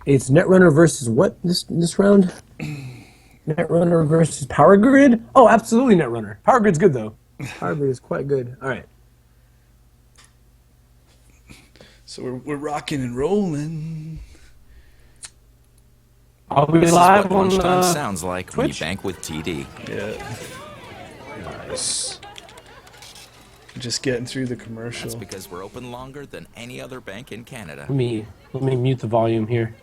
It's Netrunner versus what this round? Netrunner versus Power Grid? Oh, absolutely Netrunner. Power Grid's good, though. Power Grid is quite good. All right. So we're rocking and rolling. I'll be This is live what on lunchtime sounds like when you Twitch. bank with TD. Yeah. Nice. Just getting through the That's commercial. because we're open longer than any other bank in Canada. Let me mute the volume here.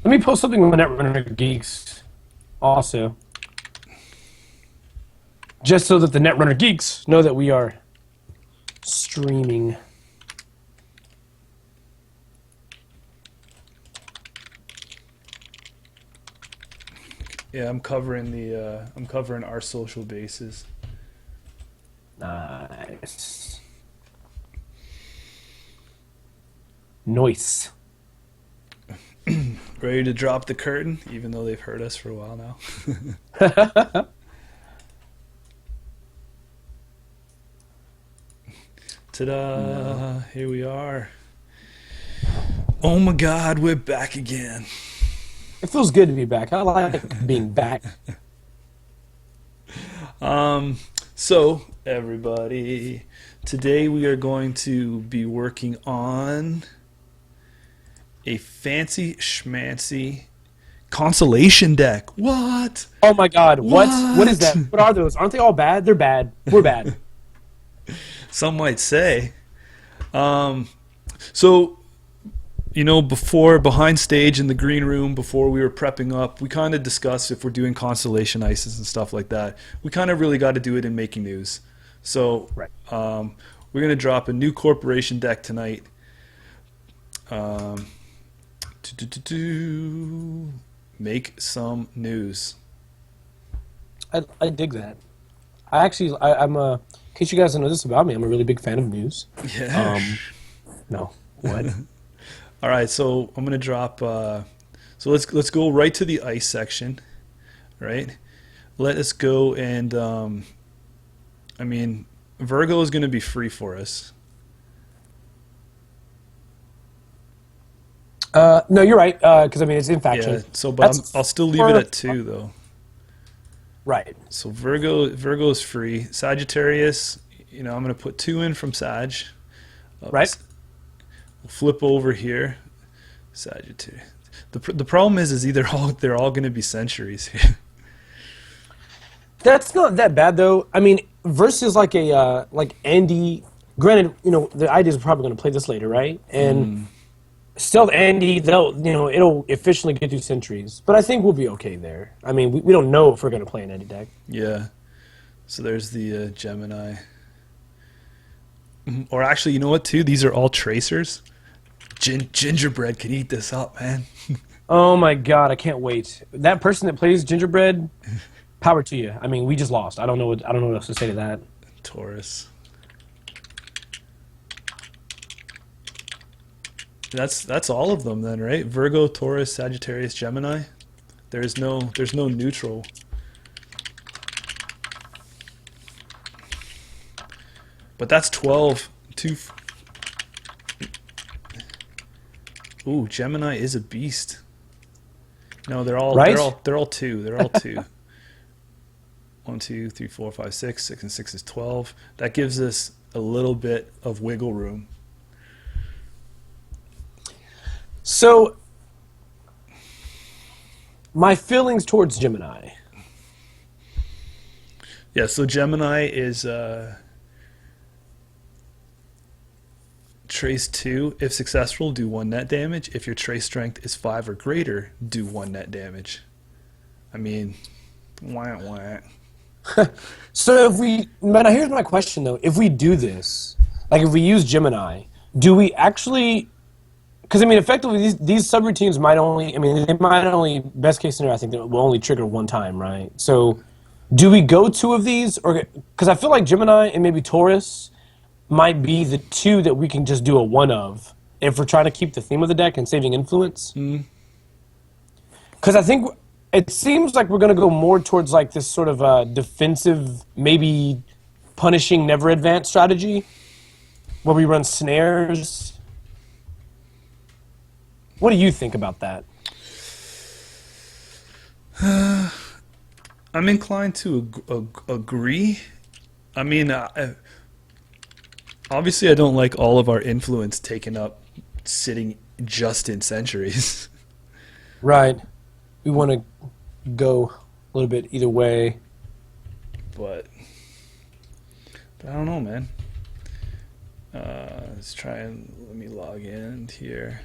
Let me post something on the Netrunner Geeks also. Just so that the Netrunner Geeks know that we are streaming. Yeah, I'm covering our social bases. Nice. Nice. Ready to drop the curtain, even though they've heard us for a while now. Ta-da! No. Here we are. Oh my God, we're back again. It feels good to be back. I like being back. So everybody, today we are going to be working on a fancy schmancy Constellation deck. What? Oh my God! What is that? What are those? Aren't they all bad? They're bad. We're bad. Some might say. So, behind stage in the green room, before we were prepping up, we kind of discussed if we're doing Constellation ices and stuff like that, we kind of really got to do it in making news. So, right. We're going to drop a new corporation deck tonight. To make some news. I dig that. I'm a. In case you guys don't know this about me, I'm a really big fan of news. Yeah. No. What? All right, so I'm gonna drop. So let's go right to the ice section, right? Let us go and Virgo is gonna be free for us. No, you're right. Because it's in faction. Yeah. So, but I'll still leave it at 2 though. Right. So Virgo is free. Sagittarius, I'm gonna put 2 in from Sag. Right. We'll flip over here. Sagittarius. The problem is they're all gonna be centuries here. That's not that bad though. Versus like a like Andy. Granted, the ideas are probably going to play this later, right? And still, Andy, it'll efficiently get through centuries. But I think we'll be okay there. We don't know if we're going to play an Andy deck. Yeah. So there's the Gemini. Or actually, you know what? Too, these are all tracers. Gingerbread can eat this up, man. Oh my God, I can't wait. That person that plays Gingerbread, power to you. We just lost. I don't know what else to say to that. Taurus. That's all of them then, right? Virgo, Taurus, Sagittarius, Gemini. There's no neutral. But that's 12. Ooh, Gemini is a beast. No, they're all right? they're all 2. They're all 2. 1, 2, 3, 4, 5, 6. 6 and 6 is 12. That gives us a little bit of wiggle room. So, my feelings towards Gemini. Yeah, so Gemini is trace 2. If successful, do 1 net damage. If your trace strength is 5 or greater, do 1 net damage. Wah, wah. So now here's my question though. If we do this, like if we use Gemini, do we actually... Because, effectively, these subroutines might only, best case scenario, I think, will only trigger 1 time, right? So, do we go 2 of these? Because I feel like Gemini and maybe Taurus might be the 2 that we can just do a 1 of if we're trying to keep the theme of the deck and saving influence. because I think it seems like we're going to go more towards like this sort of defensive, maybe punishing, never advance strategy, where we run snares. What do you think about that? I'm inclined to agree. I mean, obviously, I don't like all of our influence taken up sitting just in centuries. Right. We want to go a little bit either way. But I don't know, man. Let's try and let me log in here.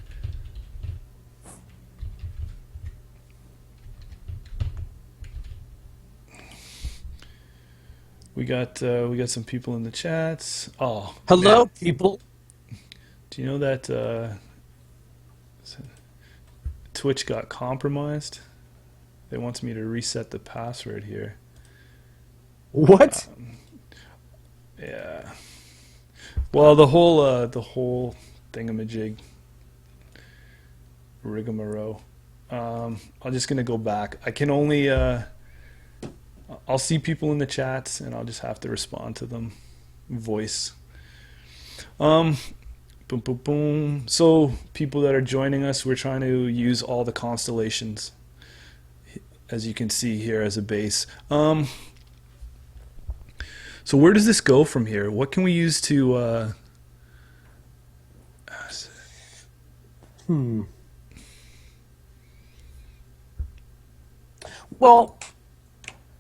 We got some people in the chats. Oh, Hello, man. people. Do you know that Twitch got compromised? They want me to reset the password here. What? Yeah. Well, the whole thingamajig, rigmarole. I'm just gonna go back. I can only I'll see people in the chats and I'll just have to respond to them. Voice. Boom, boom, boom. So people that are joining us, we're trying to use all the constellations, as you can see here, as a base. So where does this go from here? What can we use to Well,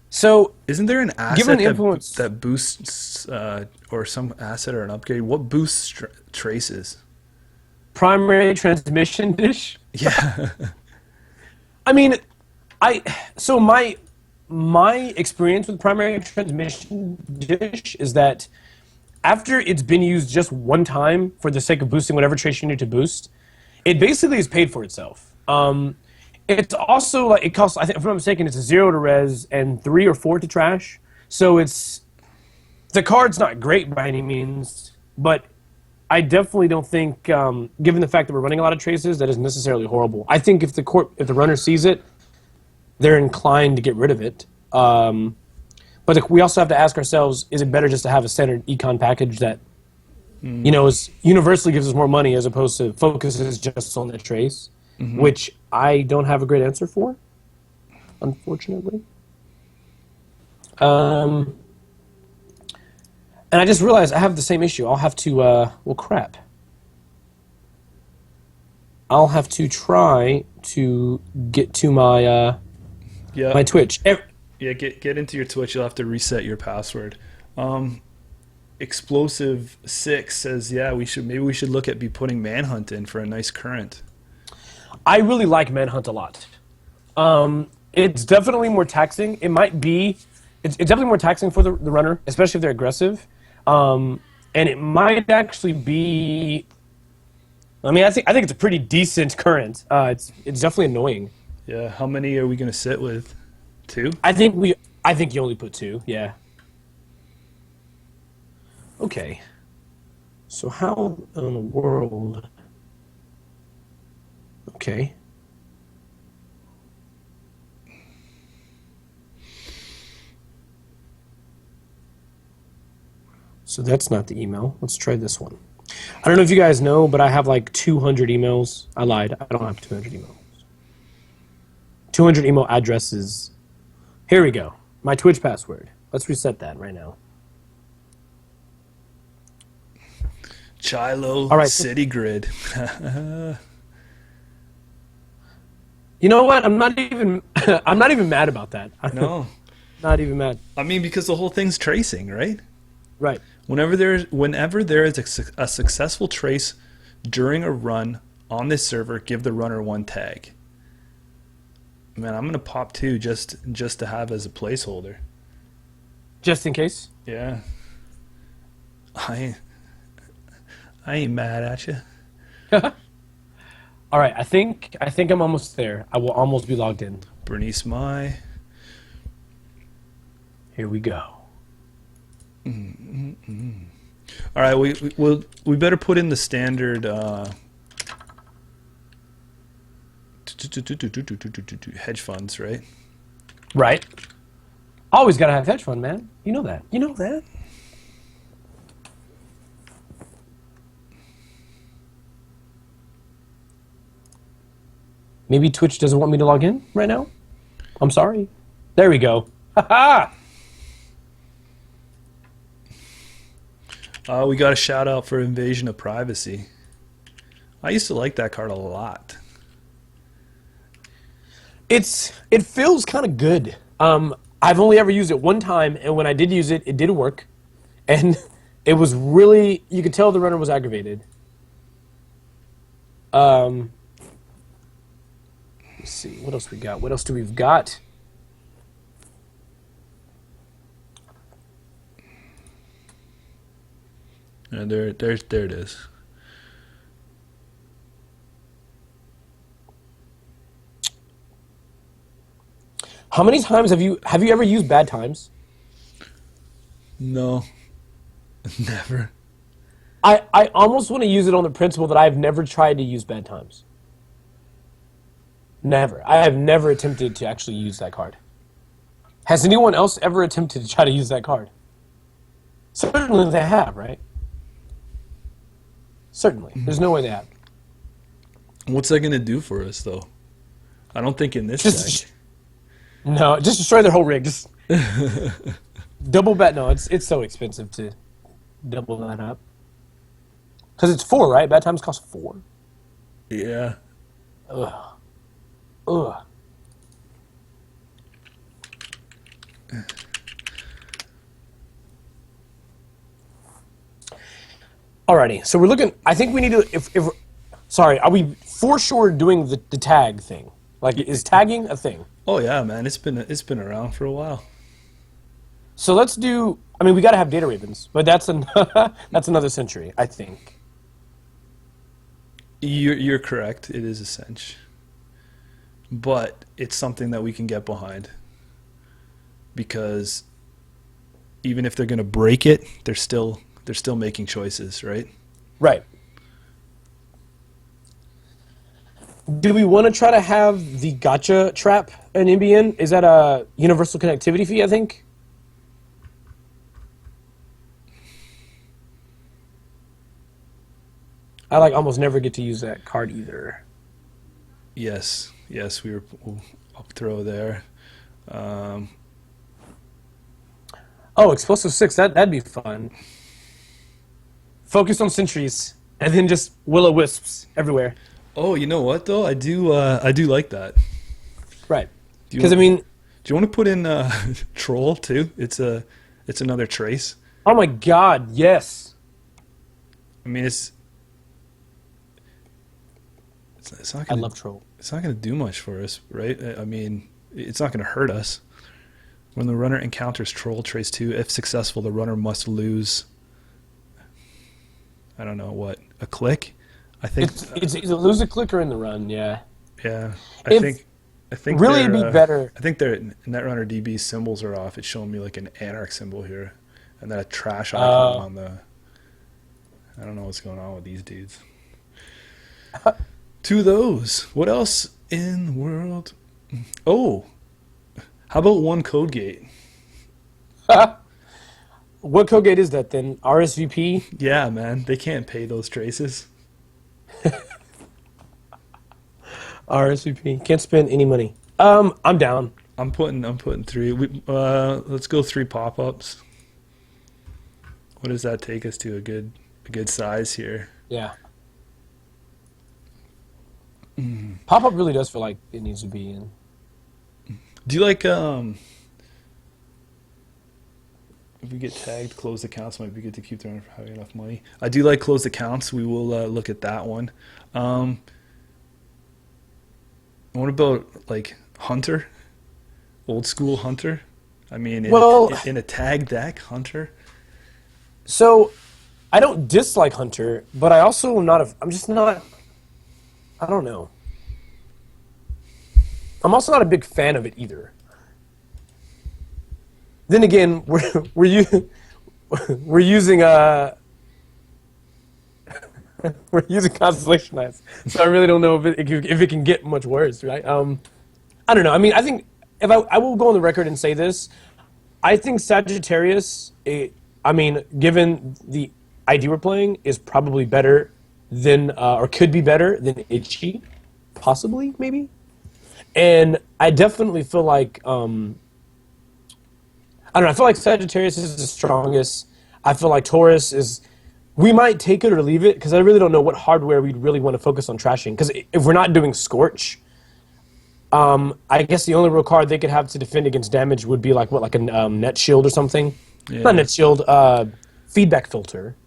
so isn't there an asset given the influence, that boosts or some asset or an upgrade? What boosts traces? primary transmission dish. Yeah. I mean, so my experience with primary transmission dish is that after it's been used just one time for the sake of boosting whatever trace you need to boost, it basically is paid for itself. It's also like it costs. I think, if I'm not mistaken, it's 0 to res and 3 or 4 to trash. So the card's not great by any means, but I definitely don't think, given the fact that we're running a lot of traces, that is necessarily horrible. I think if the runner sees it, they're inclined to get rid of it. But we also have to ask ourselves: is it better just to have a standard econ package that is universally gives us more money as opposed to focuses just on the trace, which I don't have a great answer for, unfortunately. And I just realized I have the same issue. I'll have to, well, crap. I'll have to try to get to my my Twitch. Yeah, get into your Twitch. You'll have to reset your password. Explosive 6 says, yeah, we should look at putting Manhunt in for a nice current. I really like Manhunt a lot. It's definitely more taxing. It might be. It's definitely more taxing for the runner, especially if they're aggressive. And it might actually be. I mean, I think it's a pretty decent current. It's definitely annoying. Yeah. How many are we gonna sit with? 2? I think you only put 2. Yeah. Okay. So how in the world? Okay. So that's not the email. Let's try this one. I don't know if you guys know, but I have like 200 emails. I lied. I don't have 200 emails. 200 email addresses. Here we go. My Twitch password. Let's reset that right now. Chilo All right. City Grid. You know what? I'm not even mad about that. No. Not even mad. I mean, because the whole thing's tracing, right? Right. Whenever there is a successful trace during a run on this server, give the runner 1 tag. Man, I'm gonna pop 2 just to have as a placeholder. Just in case. Yeah. I ain't mad at you. All right. I think I'm almost there. I will almost be logged in. Bernice Mai. Here we go. All right, we better put in the standard hedge funds, right? Right. Always gotta have hedge fund, man. You know that. You know that. Maybe Twitch doesn't want me to log in right now. I'm sorry. There we go. Ha We got a shout out for Invasion of Privacy. I used to like that card a lot. It feels kind of good. I've only ever used it one time, and when I did use it, it did work, and it was really, you could tell the runner was aggravated. Let's see, what else we got? What else do we've got? And there it is. How many times have you ever used bad times? No, never. I almost want to use it on the principle that I've never tried to use bad times. Never. I have never attempted to actually use that card. Has anyone else ever attempted to try to use that card? Certainly they have, right? Certainly. There's no way they have. What's that going to do for us, though? I don't think in this deck. No, just destroy their whole rig. Just double bet. No, it's so expensive to double that up. Because it's 4, right? Bad times cost 4. Yeah. Ugh. Ugh. Alrighty, so we're looking. I think we need to. If sorry, are we for sure doing the tag thing? Like, is tagging a thing? Oh yeah, man. It's been around for a while. So let's do. I mean, we got to have data ravens, but that's that's another century, I think. You're correct. It is a cinch, but it's something that we can get behind because even if they're going to break it, they're still making choices, right? Right. Do we want to try to have the gotcha trap in NBN? Is that a universal connectivity fee, I think? I almost never get to use that card either. Yes, we'll up throw there. Oh, explosive 6. That'd be fun. Focus on sentries and then just will-o-wisps everywhere. Oh, you know what though? I do like that. Right. Because I mean, do you want to put in troll too? It's another trace. Oh my God, yes. I mean, it's not gonna, I love troll. It's not going to do much for us, right? I mean, it's not going to hurt us. When the runner encounters troll trace 2, if successful, the runner must lose. I don't know what, a click. I think it's either lose a click or in the run. Yeah. Yeah. I think really it'd be better. I think their Netrunner DB symbols are off. It's showing me like an anarch symbol here, and then a trash icon on the. I don't know what's going on with these dudes. To those. What else in the world? Oh, how about one code gate? What code gate is that then? RSVP? Yeah, man, they can't pay those traces. RSVP can't spend any money. I'm down. I'm putting 3. Let's go 3 pop-ups. What does that take us to? A good size here. Yeah. Pop-up really does feel like it needs to be in. Do you like if we get tagged closed accounts might be good to keep the runner for having enough money. I do like closed accounts. We will look at that one. What about like Hunter? Old school Hunter? I mean, in a tag deck, Hunter? So, I don't dislike Hunter, but I also am not I'm just not, I don't know. I'm also not a big fan of it either. Then again, we're using We're using Constellation knives, so I really don't know if it can get much worse, right? I don't know. I mean, I think if I will go on the record and say this, I think Sagittarius. I mean, given the ID we're playing, is probably better than or could be better than Itchy, possibly maybe. And I definitely feel like I don't know. I feel like Sagittarius is the strongest. I feel like Taurus is. We might take it or leave it because I really don't know what hardware we'd really want to focus on trashing. Because if we're not doing Scorch, I guess the only real card they could have to defend against damage would be like what, like a net shield or something. Yeah. Not net shield, feedback filter.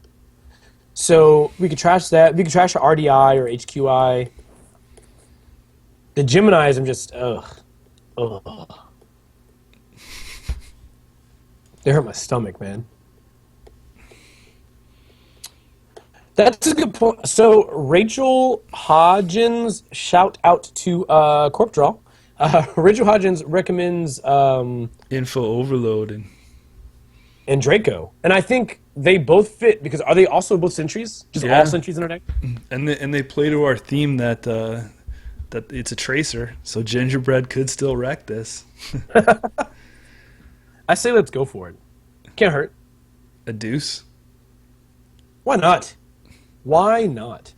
So we could trash that. We could trash a RDI or HQI. The Geminis, I'm just ugh. They hurt my stomach, man. That's a good point. So Rachel Hodgins, shout out to Corp Draw. Rachel Hodgins recommends Info overload and Draco, and I think they both fit because are they also both sentries? Just Yeah. all sentries in our deck? and they play to our theme that that it's a tracer, so Gingerbread could still wreck this. I say let's go for it. Can't hurt. A deuce. Why not? Why not?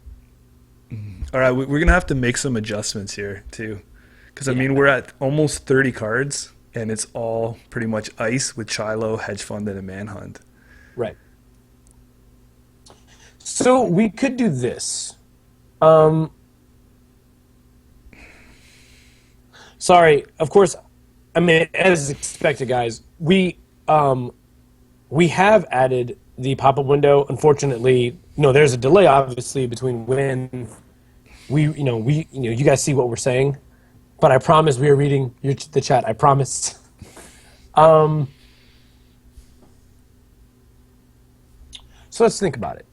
All right, we're gonna have to make some adjustments here too, because I mean we're at almost 30 cards, and it's all pretty much ice with Chilo, Hedge Fund, and a Manhunt. Right. So we could do this. Sorry, of course. I mean, as expected, guys. We have added the pop-up window. Unfortunately, there's a delay, obviously, between when you guys see what we're saying. But I promise we are reading the chat. I promised. So let's think about it.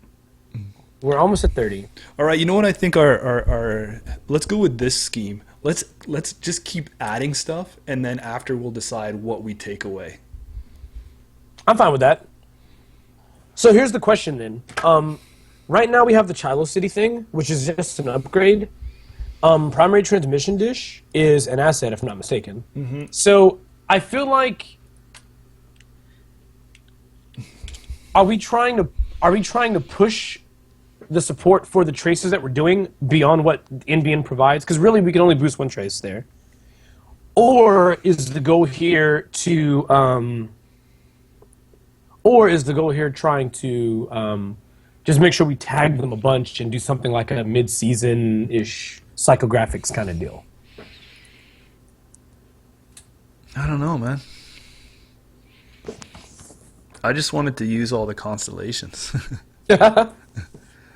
We're almost at 30. All right, you know what I think our let's go with this scheme. Let's just keep adding stuff, and then after we'll decide what we take away. I'm fine with that. So here's the question then. Right now we have the Chilo City thing, which is just an upgrade. Primary transmission dish is an asset, if I'm not mistaken. Mm-hmm. So I feel like, are we trying to push the support for the traces that we're doing beyond what NBN provides? Because really, we can only boost one trace there. Or is the goal here trying to just make sure we tag them a bunch and do something like a mid-season-ish psychographics kind of deal? I don't know, man. I just wanted to use all the constellations.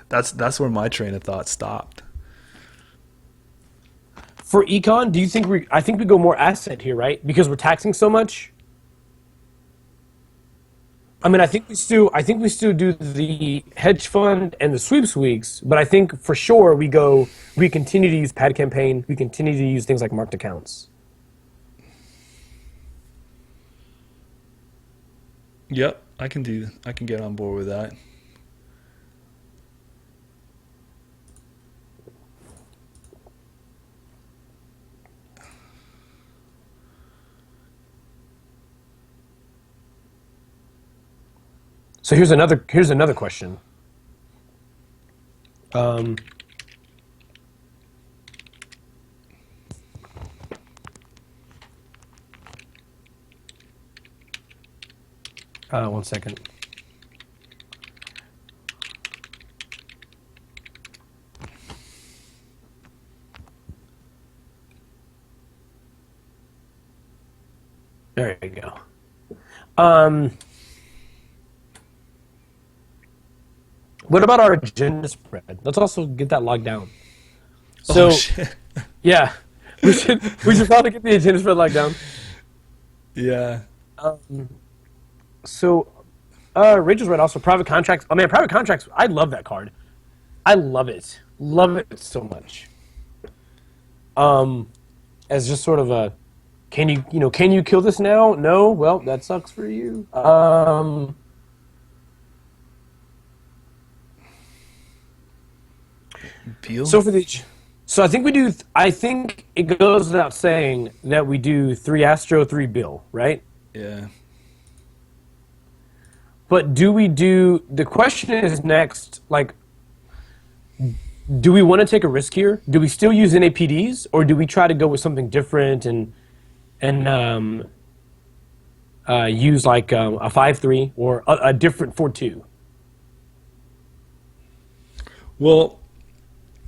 That's where my train of thought stopped. For Econ, do you think I think we go more asset here, right? Because we're taxing so much. I mean, I think we still do the hedge fund and the sweeps weeks, but I think for sure we continue to use pad campaign, we continue to use things like marked accounts. Yep, I can get on board with that. So here's another question. One second. There you go. What about our agenda spread? Let's also get that logged down. So, shit. Yeah, we should probably get the agenda spread logged down. Yeah. So, Rachel's right. Also, private contracts. Oh man, private contracts. I love that card. I love it so much. As just sort of a, can you kill this now? No. Well, that sucks for you. Beal? So for the, so I think we do. I think it goes without saying that we do three Astro, three Bill, right? Yeah. But do we do? The question is next. Like, do we want to take a risk here? Do we still use NAPDs, or do we try to go with something different and use like a 5-3 or a different 4-2? Well,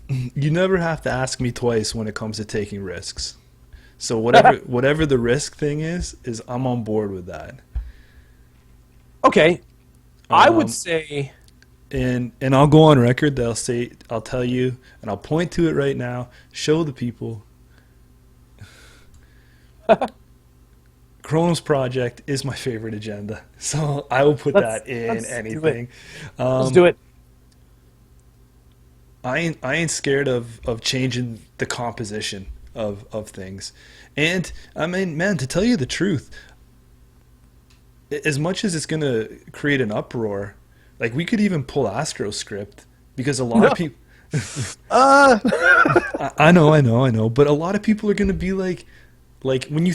you never have to ask me twice when it comes to taking risks. So whatever the risk thing is I'm on board with that. Okay, I would Um, say. and I'll go on record that I'll tell you, and I'll point to it right now, show the people. Chronos Project is my favorite agenda, so I will put that in Let's do anything. Let's do it. I ain't scared of changing the composition of things. And I mean, man, to tell you the truth, as much as it's going to create an uproar, like we could even pull Astro script because a lot of people. I know, but a lot of people are going to be like when you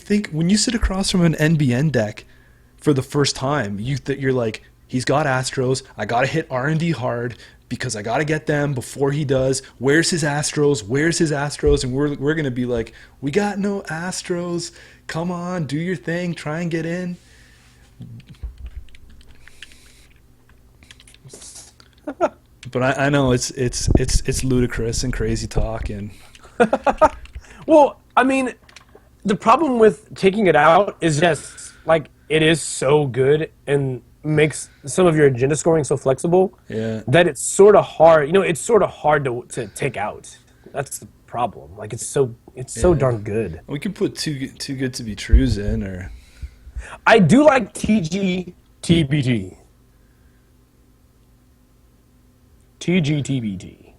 sit across from an NBN deck for the first time, you're like, he's got Astros. I got to hit R&D hard because I got to get them before he does. Where's his Astros? Where's his Astros? And we're going to be like, we got no Astros. Come on, do your thing. Try and get in. But I know it's ludicrous and crazy talk, and Well, I mean, the problem with taking it out is just like it is so good and makes some of your agenda scoring so flexible yeah. that it's sort of hard. You know, it's sort of hard to take out. That's the problem. Like it's so Yeah. darn good. We could put too good to be trues in, or I do like TGTBT. TGTBT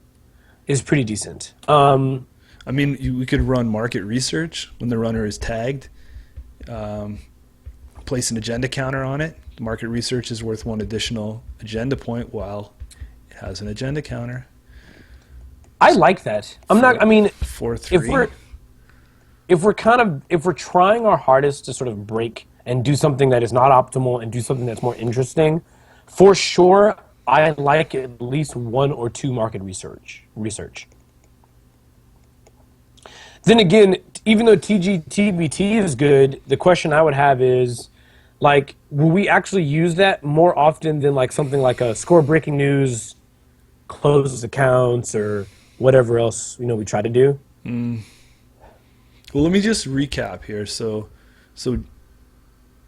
is pretty decent. I mean, we could run market research when the runner is tagged. Place an agenda counter on it. The market research is worth one additional agenda point while it has an agenda counter. I like that. I'm not. I mean, 4-3. if we're trying our hardest to sort of break and do something that is not optimal and do something that's more interesting, for sure, I like at least one or two market research. Then again, even though TGTBT is good, the question I would have is, like, will we actually use that more often than like something like a score breaking news, closes accounts, or whatever else we try to do? Well, let me just recap here. So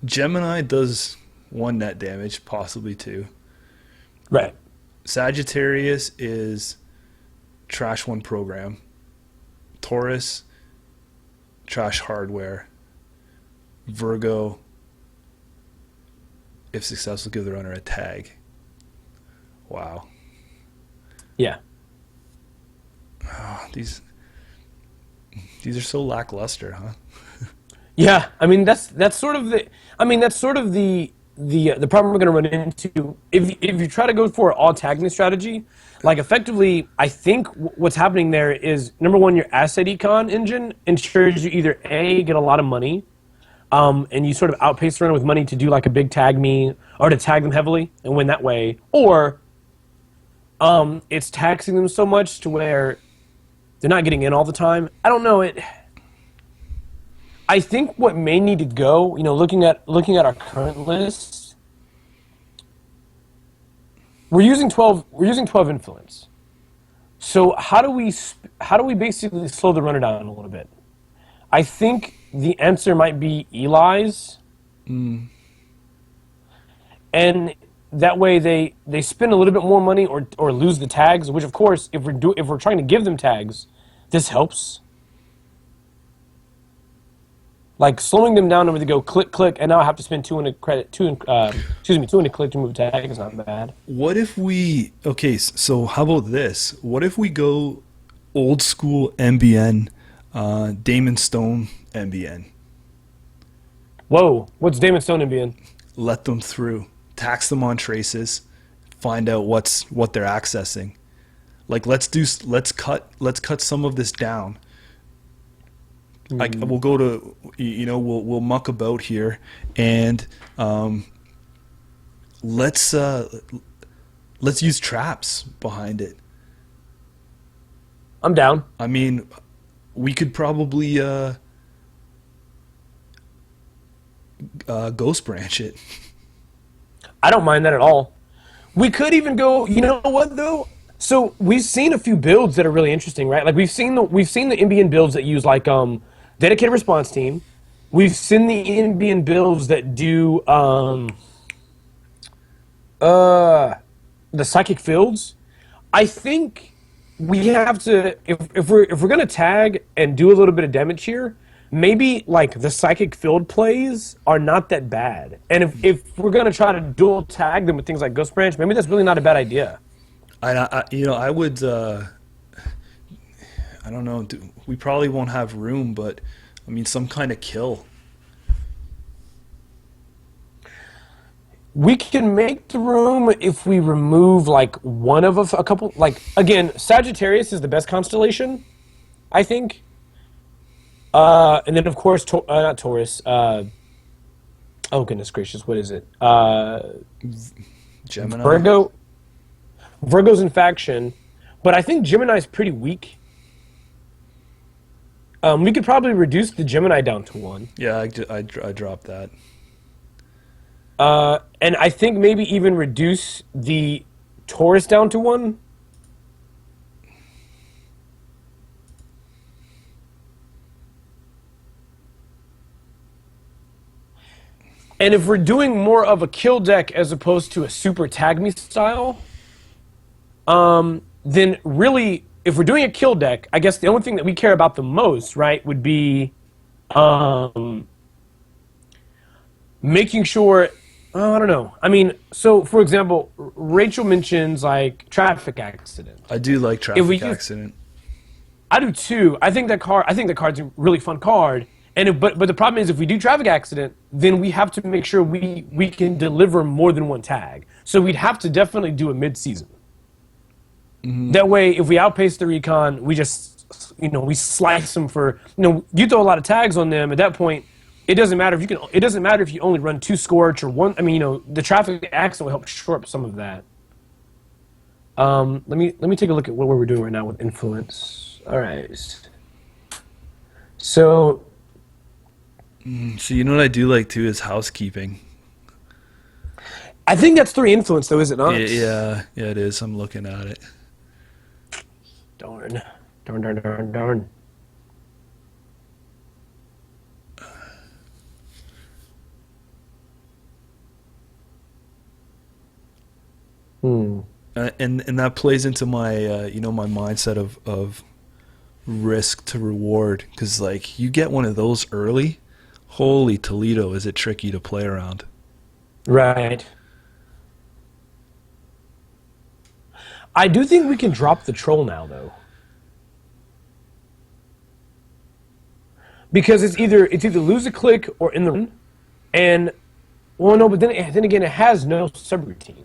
Gemini does 1 net damage, possibly 2. Right. Sagittarius is trash 1 program. Taurus, trash hardware. Virgo, if successful, give the runner a tag. Wow. Yeah. Oh, these are so lackluster, huh? Yeah. I mean, that's sort of the. I mean, that's sort of the problem we're going to run into if you try to go for an all tagging strategy. Like effectively, I think what's happening there is, number one, your asset econ engine ensures you either A, get a lot of money, and you sort of outpace the runner with money to do like a big tag me or to tag them heavily and win that way, or it's taxing them so much to where they're not getting in all the time. I don't know it. I think what may need to go, looking at our current list, we're using 12 influence. So how do we basically slow the runner down a little bit? I think the answer might be Eli's. And that way they spend a little bit more money or lose the tags, which of course if we're trying to give them tags, this helps. Like slowing them down over to go click click, and now I have to spend 200 click to move a tag is not bad. What if so how about this? What if we go old school MBN, Damon Stone MBN? Whoa, what's Damon Stone in being? Let them through. Tax them on traces. Find out what they're accessing. Like let's cut some of this down. We'll go to we'll muck about here, and let's use traps behind it. I'm down. I mean, we could probably ghost branch it. I don't mind that at all. We could even go. You know what though? So we've seen a few builds that are really interesting, right? Like we've seen the Indian builds that use like dedicated response team. We've seen the Indian builds that do the psychic fields. I think we have to if we're gonna tag and do a little bit of damage here, maybe like the psychic field plays are not that bad. And if we're gonna try to dual tag them with things like Ghost Branch, maybe that's really not a bad idea. I would. I don't know. We probably won't have room, but I mean, some kind of kill. We can make the room if we remove like one of a couple. Like again, Sagittarius is the best constellation, I think. And then of course, not Taurus. Oh goodness gracious, what is it? Gemini. Virgo. Virgo's in faction, but I think Gemini's pretty weak. We could probably reduce the Gemini down to 1. Yeah, I dropped that. And I think maybe even reduce the Taurus down to 1. And if we're doing more of a kill deck as opposed to a super tag me style, then really, if we're doing a kill deck, I guess the only thing that we care about the most, right, would be making sure. Oh, I don't know. I mean, so for example, Rachel mentions like traffic accident. I do like traffic accident. I do too. I think that card. I think the card's a really fun card. And but the problem is, if we do traffic accident, then we have to make sure we can deliver more than one tag. So we'd have to definitely do a mid-season. Mm-hmm. That way, if we outpace the recon, we just we slice them for you throw a lot of tags on them. At that point, it doesn't matter if you can. It doesn't matter if you only run 2 Scorch or 1. I mean, the traffic accident will help shore up some of that. Let me take a look at what we're doing right now with influence. All right. So you know what I do like too is housekeeping. I think that's 3 influence though, is it not? Yeah, it is. I'm looking at it. Darn. And that plays into my my mindset of risk to reward, because like you get one of those early, holy Toledo, is it tricky to play around. Right. I do think we can drop the troll now though, because it's either lose a click or in the run, and well no, but then again it has no subroutine.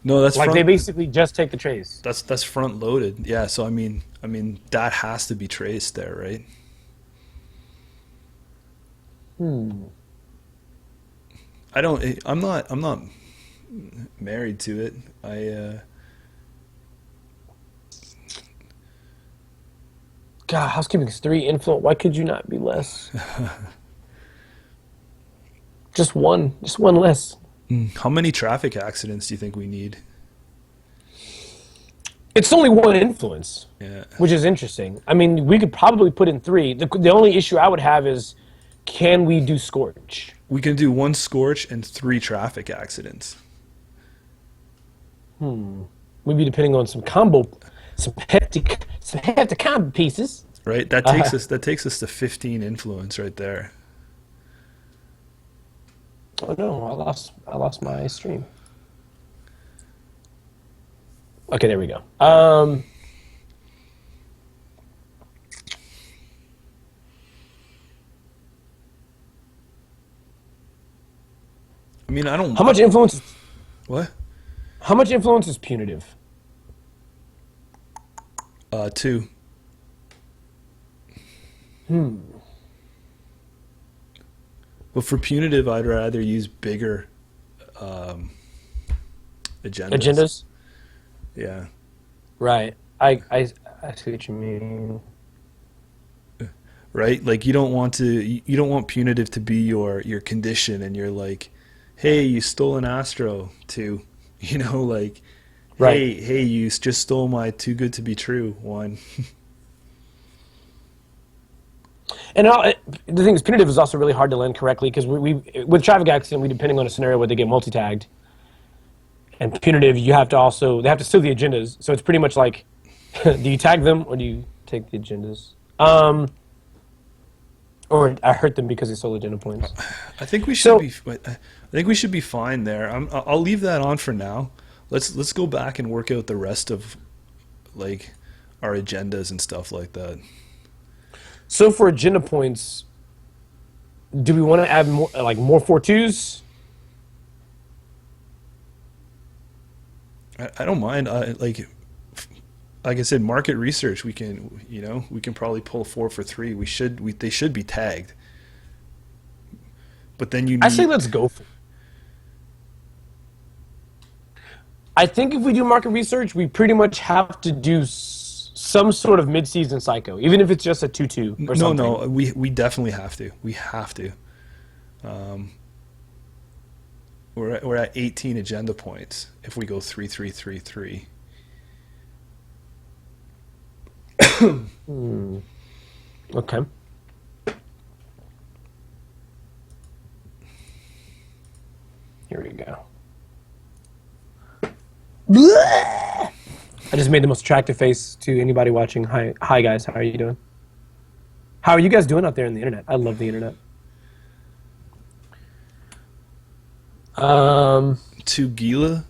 No, that's like they basically just take the trace. That's front loaded. Yeah, so I mean that has to be traced there, right? I'm not married to it. God, housekeeping is 3 influence. Why could you not be less? Just one less. How many traffic accidents do you think we need? It's only 1 influence, Yeah. which is interesting. I mean, we could probably put in 3. The only issue I would have is, can we do Scorch? We can do 1 Scorch and 3 traffic accidents. Maybe depending on some hefty combo pieces. Right? That takes us to 15 influence right there. Oh no, I lost my stream. Okay, there we go. I mean, I don't. How much influence? What? How much influence is punitive? Two. But for punitive, I'd rather use bigger agendas. Agendas? Yeah. Right. I see what you mean. Right? Like you don't want punitive to be your condition, and you're like, hey, you stole an Astro to, like, Right. hey, you just stole my too good to be true one. And the thing is, punitive is also really hard to land correctly because we with traffic accident, we depending on a scenario where they get multi-tagged. And punitive, they have to steal the agendas. So it's pretty much like, do you tag them or do you take the agendas? Or I hurt them because they stole agenda points. I think we So, should be fine there. I'll leave that on for now. Let's go back and work out the rest of like our agendas and stuff like that. so for agenda points, do we want to add more 4-2s? I don't mind. Like I said, market research. We can probably pull 4 for 3. They should be tagged. But then you I say need. let's go for it. I think if we do market research, we pretty much have to do some sort of mid-season psycho, even if it's just a 2-2 or No, something. no, we definitely have to. We have to. We're at 18 agenda points if we go 3-3-3-3. Okay. Here we go. I just made the most attractive face to anybody watching. Hi guys. How are you doing? How are you guys doing out there in the internet? I love the internet. To Gila,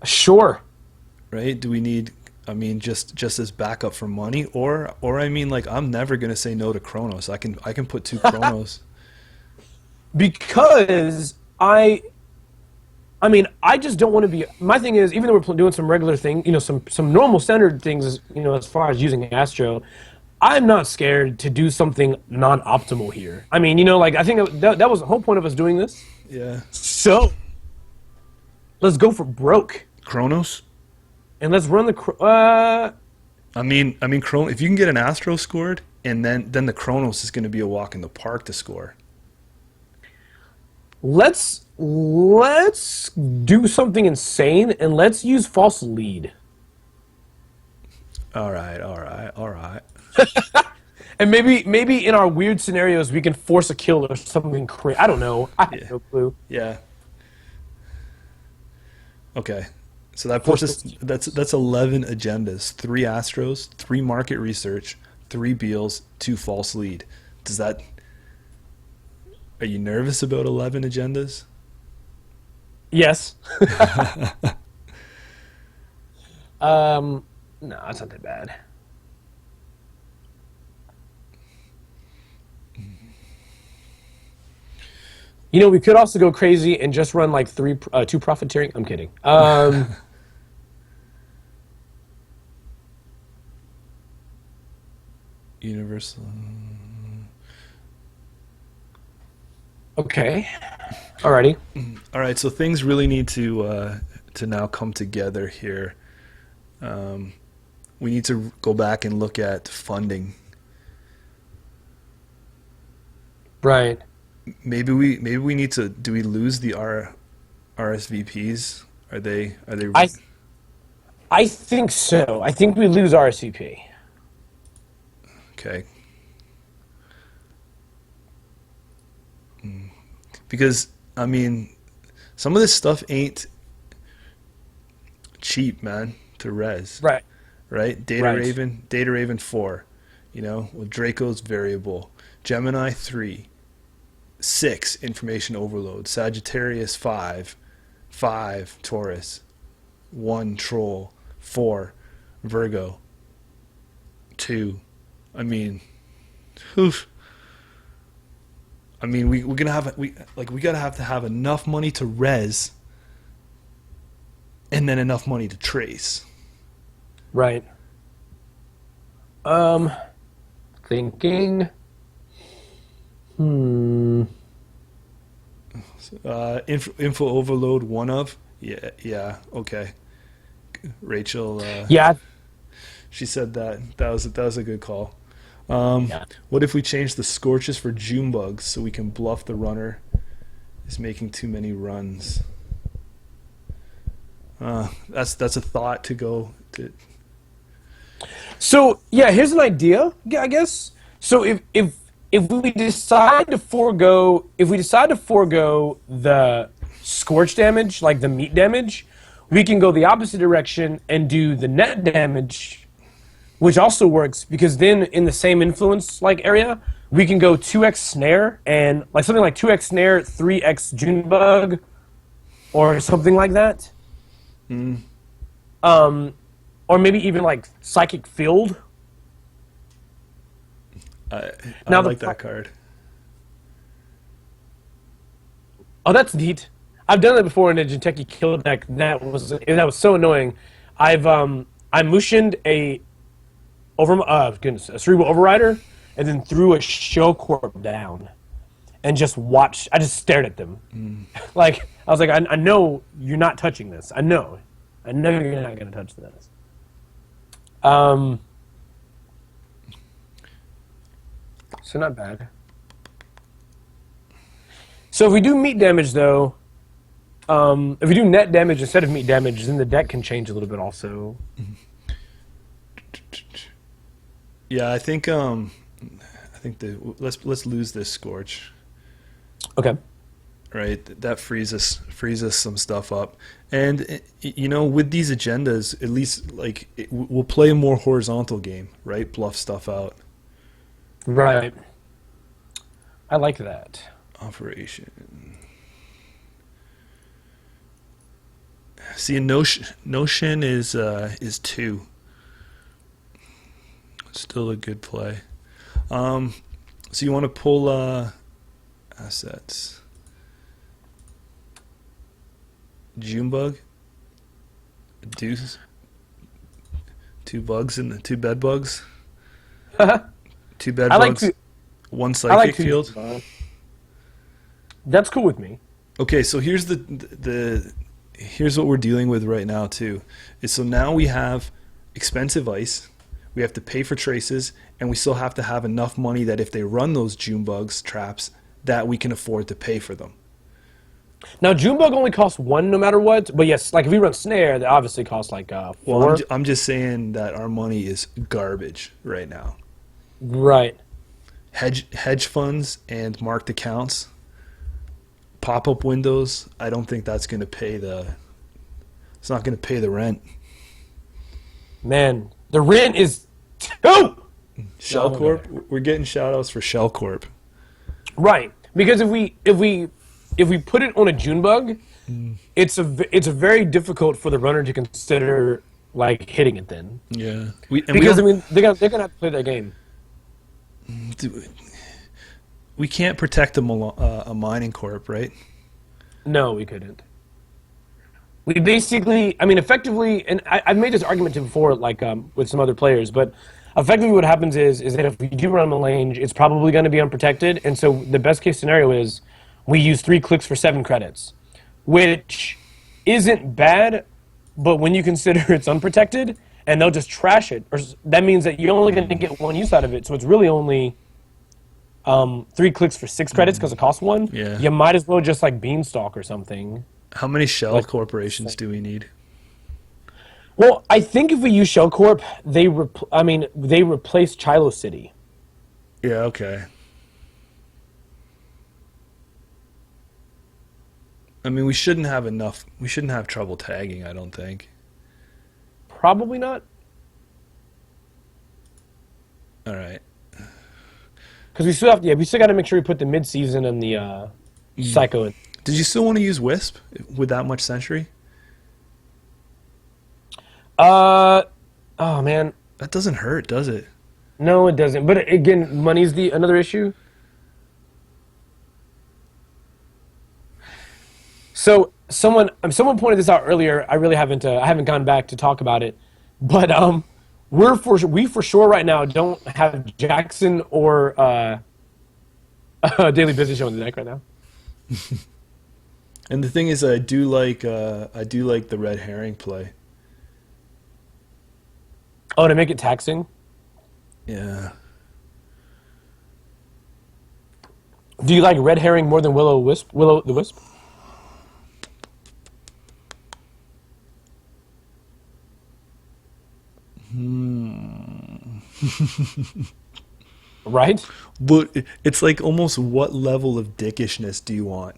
Sure. right? Do we need? I mean, just as backup for money, or I mean, like, I'm never gonna say no to Chronos. I can put 2 Chronos. Because I mean, I just don't want to be. My thing is, even though we're doing some regular thing, some normal standard things, as far as using Astro, I'm not scared to do something non-optimal here. I mean, like I think that was the whole point of us doing this. Yeah, So let's go for broke Chronos. and let's run the. Chronos. If you can get an Astro scored, and then the Chronos is going to be a walk in the park to score. Let's do something insane and let's use false lead. All right. And maybe in our weird scenarios we can force a kill or something crazy. I don't know. I have Yeah. no clue. Yeah. Okay. So that puts us. That's 11 agendas. 3 Astros, 3 market research, 3 Beals, 2 false lead. Does that? Are you nervous about 11 agendas? Yes. No, it's not that bad. We could also go crazy and just run like 2 profiteering. I'm kidding. Universal. Okay. Alrighty. All right. So things really need to now come together here. We need to go back and look at funding. Right. Maybe we need to. Do we lose the RSVPs? Are they? I think so. I think we lose RSVP. Okay. Because I mean, some of this stuff ain't cheap, man, to res. Right. Right? Data Right. Raven 4, with Draco's variable. Gemini 3, 6 information overload. Sagittarius 5, 5 Taurus, 1 Troll, 4 Virgo, 2. I mean, oof. I mean, we're gonna have we gotta have to have enough money to res, and then enough money to trace. Right. Thinking. Info overload, one of. Yeah, yeah, okay. Rachel, Yeah. she said that was a good call. Um, Yeah. what if we change the scorches for June bugs so we can bluff the runner is making too many runs? That's a thought to go to. So yeah, here's an idea, I guess. So if we decide to forego the scorch damage, like the meat damage, we can go the opposite direction and do the net damage, which also works because then in the same influence like area, we can go 2x snare and like something like 2x snare, 3x June bug, or something like that. Um, or maybe even like psychic field. I Now like that card. Oh, that's neat. I've done that before in a Jinteki kill deck. That was so annoying. I motioned a cerebral overrider and then threw a shell corp down and just watched. I just stared at them. Like I was like, I know you're not touching this. I know you're not going to touch this. So not bad. So if we do meat damage though, if we do net damage instead of meat damage, then the deck can change a little bit also. Yeah, I think let's lose this scorch. Okay. Right, that frees us some stuff up, and with these agendas, at least like we'll play a more horizontal game, right? Bluff stuff out. Right. I like that. Operation. See, a notion is 2. Still a good play. So you want to pull assets. Junebug, deuce, 2 bugs and 2 bed bugs, 2 bed I like bugs, to. 1 I psychic like to. field. That's cool with me. Okay, so here's here's what we're dealing with right now too. So now we have expensive ice, we have to pay for traces, and we still have to have enough money that if they run those Junebugs traps, that we can afford to pay for them. Now Junebug only costs 1 no matter what, but yes, like if we run snare, that obviously costs like 4. Well, I'm just saying that our money is garbage right now. Right. Hedge funds and marked accounts, pop-up windows, I don't think that's going to pay it's not going to pay the rent. Man, the rent is 2. Shell No, Corp, we're getting shout-outs for Shell Corp. Right, because if we put it on a Junebug, it's a very difficult for the runner to consider like hitting it then. Yeah, Because I mean they're gonna have to play their game. we can't protect a mining corp, right? No, we couldn't. We basically, I mean, effectively, and I've made this argument before, like with some other players, but effectively what happens is that if we do run the lane, it's probably going to be unprotected, and so the best case scenario is we use 3 clicks for 7 credits, which isn't bad, but when you consider it's unprotected, and they'll just trash it, or that means that you're only going to get 1 use out of it, so it's really only 3 clicks for 6 credits because it costs 1. Yeah. You might as well just like Beanstalk or something. How many shell corporations do we need? Well, I think if we use Shell Corp, they replace Chilo City. Yeah, okay. I mean, we shouldn't have trouble tagging, I don't think. Probably not, All right. because we still got to make sure we put the mid-season and the Psycho in. Did you still want to use Wisp with that much Sentry? Oh man, That doesn't hurt, does it? no, it doesn't. But again, money's another issue. So someone pointed this out earlier. I really haven't I haven't gone back to talk about it. But we for sure right now don't have Jackson or Daily Business Show on the deck right now. And the thing is, I do like the red herring play. Oh, to make it taxing. Yeah. Do you like red herring more than Willow the Wisp? Right? But it's like almost what level of dickishness do you want?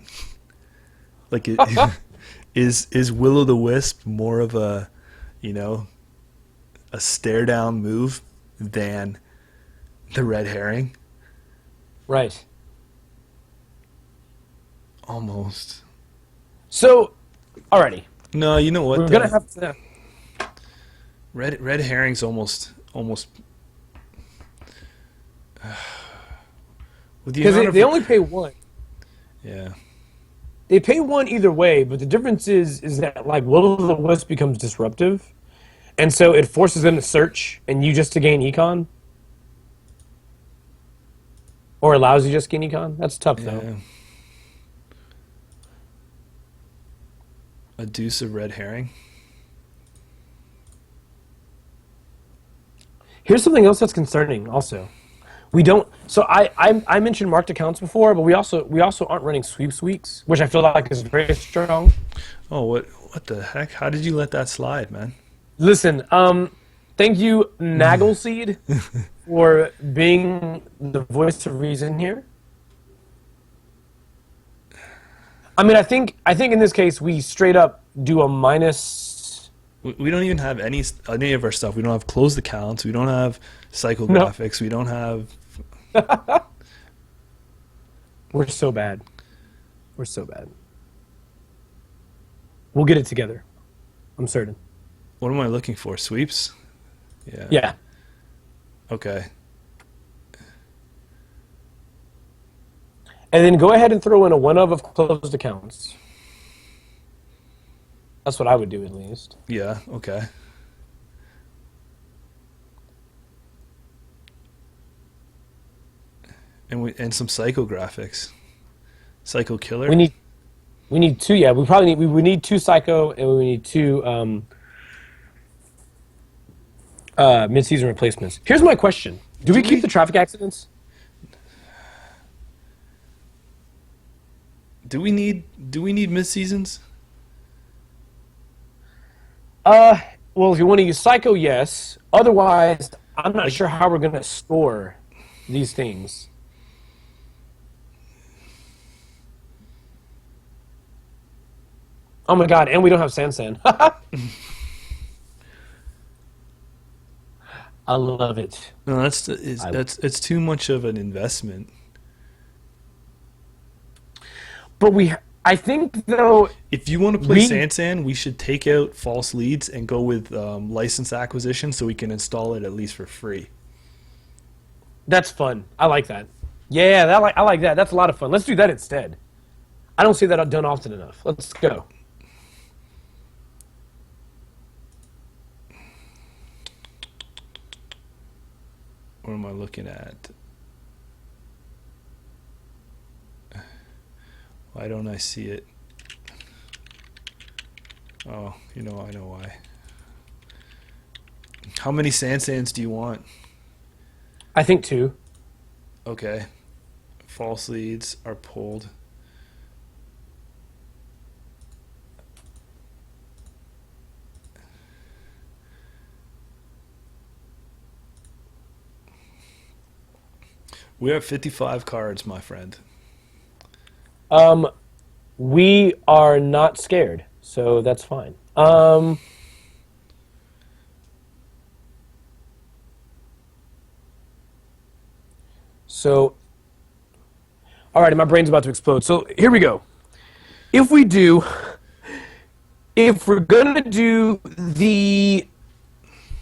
Like, is Will o' the Wisp more of a, you know, a stare down move than the red herring? Right. Almost. So, alrighty. No, you know what? We're gonna have to. Red herring's almost with the Because amount they of only pay one. yeah. They pay one either way, but the difference is that like Will o' the Wisp becomes disruptive, and so it forces them to search and you just to gain econ, or allows you just to gain econ. That's tough though. Yeah. A deuce of red herring. Here's something else that's concerning. Also, we don't. So I mentioned marked accounts before, but we also aren't running sweeps weeks, which I feel like is very strong. Oh, what the heck? How did you let that slide, man? Listen, thank you, Naggleseed, for being the voice of reason here. I mean, I think in this case we straight up do a minus. We don't even have any of our stuff. We don't have closed accounts. We don't have psychographics. We don't have. We're so bad. We're so bad. We'll get it together. I'm certain. What am I looking for? Sweeps? Yeah. Yeah. Okay. And then go ahead and throw in a one of closed accounts. That's what I would do at least. Yeah. Okay. And some psychographics. Psycho killer. We need two. Yeah, we probably need we need two psycho and we need two mid-season replacements. Here's my question: do we keep the traffic accidents? Do we need mid seasons? Well, if you want to use psycho, yes. Otherwise, I'm not sure how we're gonna store these things. Oh my god, and we don't have Sansan. I love it. No, it's too much of an investment. But I think though, If you want to play Sansan, we should take out false leads and go with license acquisition so we can install it at least for free. that's fun. I like that. Yeah, I like that. That's a lot of fun. Let's do that instead. I don't see that done often enough. Let's go. What am I looking at? Why don't I see it? Oh, I know why. How many Sansans do you want? I think two. Okay. False leads are pulled. We have 55 cards, my friend. We are not scared, so that's fine. So, alrighty, my brain's about to explode. So here we go. If we're gonna do the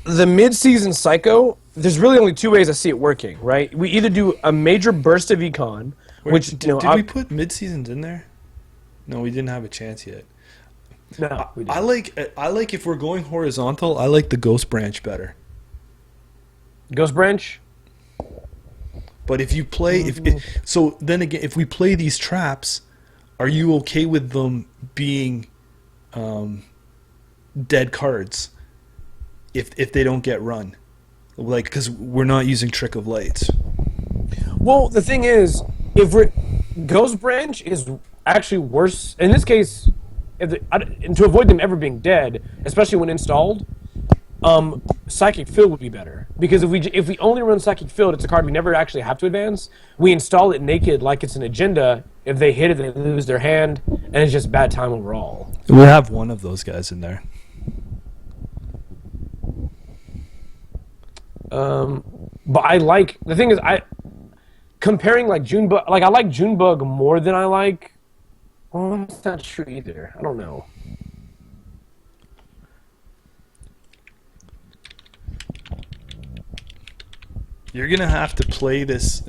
mid-season psycho, there's really only two ways I see it working, right? We either do a major burst of econ, which did we put mid seasons in there? No, we didn't have a chance yet. No, we I didn't. like if we're going horizontal, I like the ghost branch better. Ghost Branch? But if you play, so then again, if we play these traps, are you okay with them being dead cards if they don't get run? Like, because we're not using Trick of Lights. Well, the thing is, if we're Ghost Branch is actually worse in this case. And to avoid them ever being dead, especially when installed, Psychic Field would be better, because if we only run Psychic Field, it's a card we never actually have to advance. We install it naked like it's an agenda. If they hit it, they lose their hand, and it's just bad time overall. We have one of those guys in there. But I like the thing is comparing like Junebug, like I like Junebug more than I like. Well, that's not true either. I don't know. You're gonna have to play this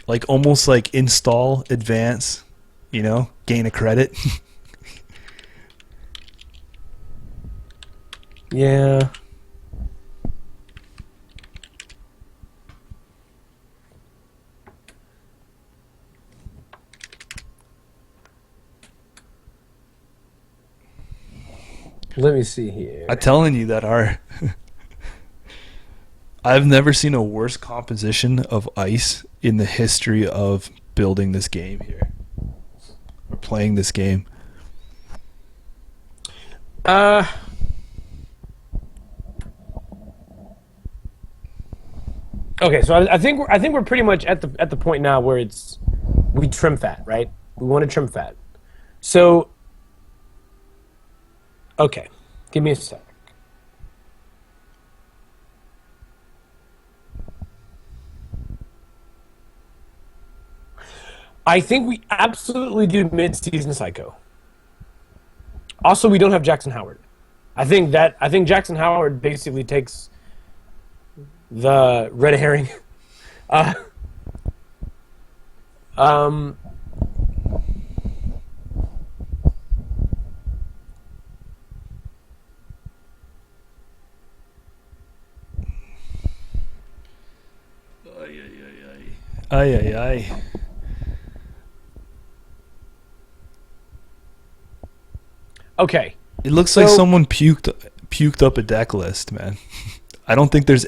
like almost like install, advance, gain a credit. Yeah. Let me see here. I'm telling you that I've never seen a worse composition of ice in the history of building this game here. Or playing this game. Okay, so I think we're pretty much at the point now where we trim fat, right? We want to trim fat. So okay, give me a sec. I think we absolutely do mid-season Psycho. Also, we don't have Jackson Howard. I think Jackson Howard basically takes the red herring. Ay, ay, ay. Okay. It looks like someone puked up a deck list, man. I don't think there's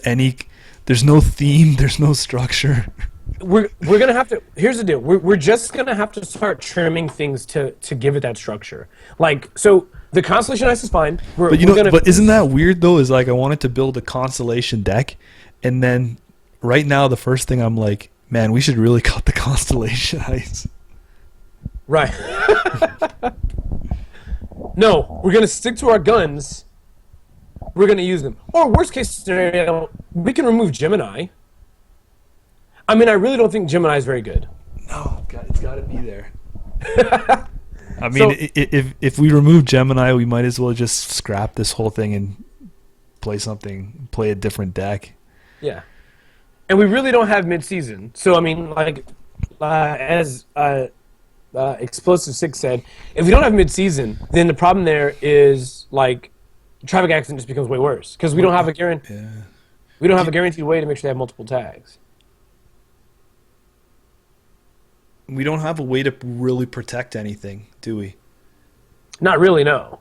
no theme, there's no structure. We're gonna have to. Here's the deal. We're just gonna have to start trimming things to give it that structure. Like, so the Constellation Ice is fine. But isn't that weird though? Is like I wanted to build a Constellation deck, and then right now the first thing I'm like, man, we should really cut the Constellation Ice. Right. No, we're gonna stick to our guns. We're gonna use them. Or worst case scenario, we can remove Gemini. I mean, I really don't think Gemini is very good. No, it's got to be there. I mean, if we remove Gemini, we might as well just scrap this whole thing and play a different deck. Yeah, and we really don't have mid-season. So I mean, like as Explosive 6 said, if we don't have mid-season, then the problem there is like traffic accident just becomes way worse because we don't have a guarantee. Yeah. We don't have a guaranteed way to make sure they have multiple tags. We don't have a way to really protect anything, do we? Not really, no.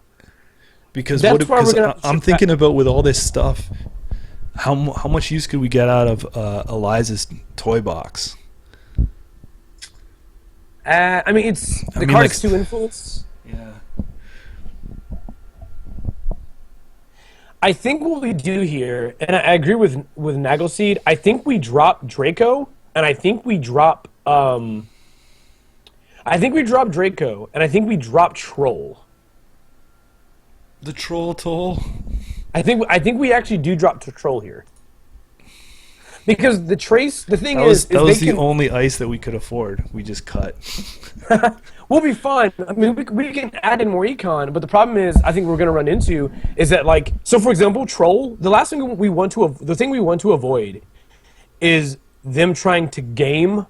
Because I'm thinking thinking about with all this stuff, how much use could we get out of Eliza's toy box? I mean, the card is too influence. Yeah. I think what we do here, and I agree with Naggleseed, I think we drop Draco, and I think we drop Draco, and I think we drop Troll. The Troll Toll? I think we actually do drop to Troll here. Because the thing is that was the only ice that we could afford. We just cut. We'll be fine. I mean, we can add in more Econ, but the problem is, I think we're going to run into is that, like, so for example, Troll, the thing we want to avoid is them trying to game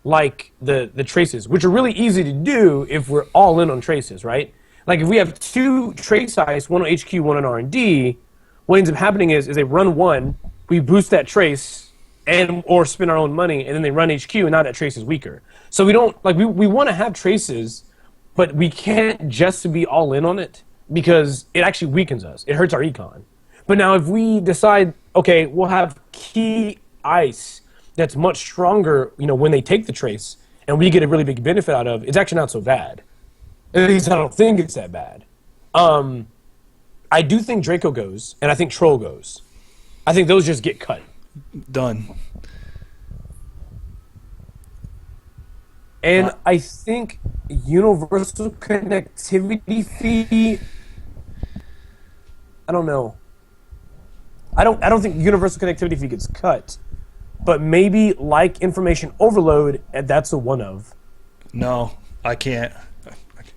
like the traces, which are really easy to do if we're all in on traces, right? Like if we have two trace ice, one on HQ, one on R&D, what ends up happening is they run one, we boost that trace, and or spend our own money, and then they run HQ, and now that trace is weaker. So we don't like we want to have traces, but we can't just be all in on it because it actually weakens us. It hurts our econ. But now if we decide, okay, we'll have key ice that's much stronger, when they take the trace, and we get a really big benefit out of, it's actually not so bad. At least I don't think it's that bad. I do think Draco goes, and I think Troll goes. I think those just get cut. Done. And I think universal connectivity fee. I don't know. I don't think universal connectivity fee gets cut, but maybe like information overload, and that's a one of. No, I can't.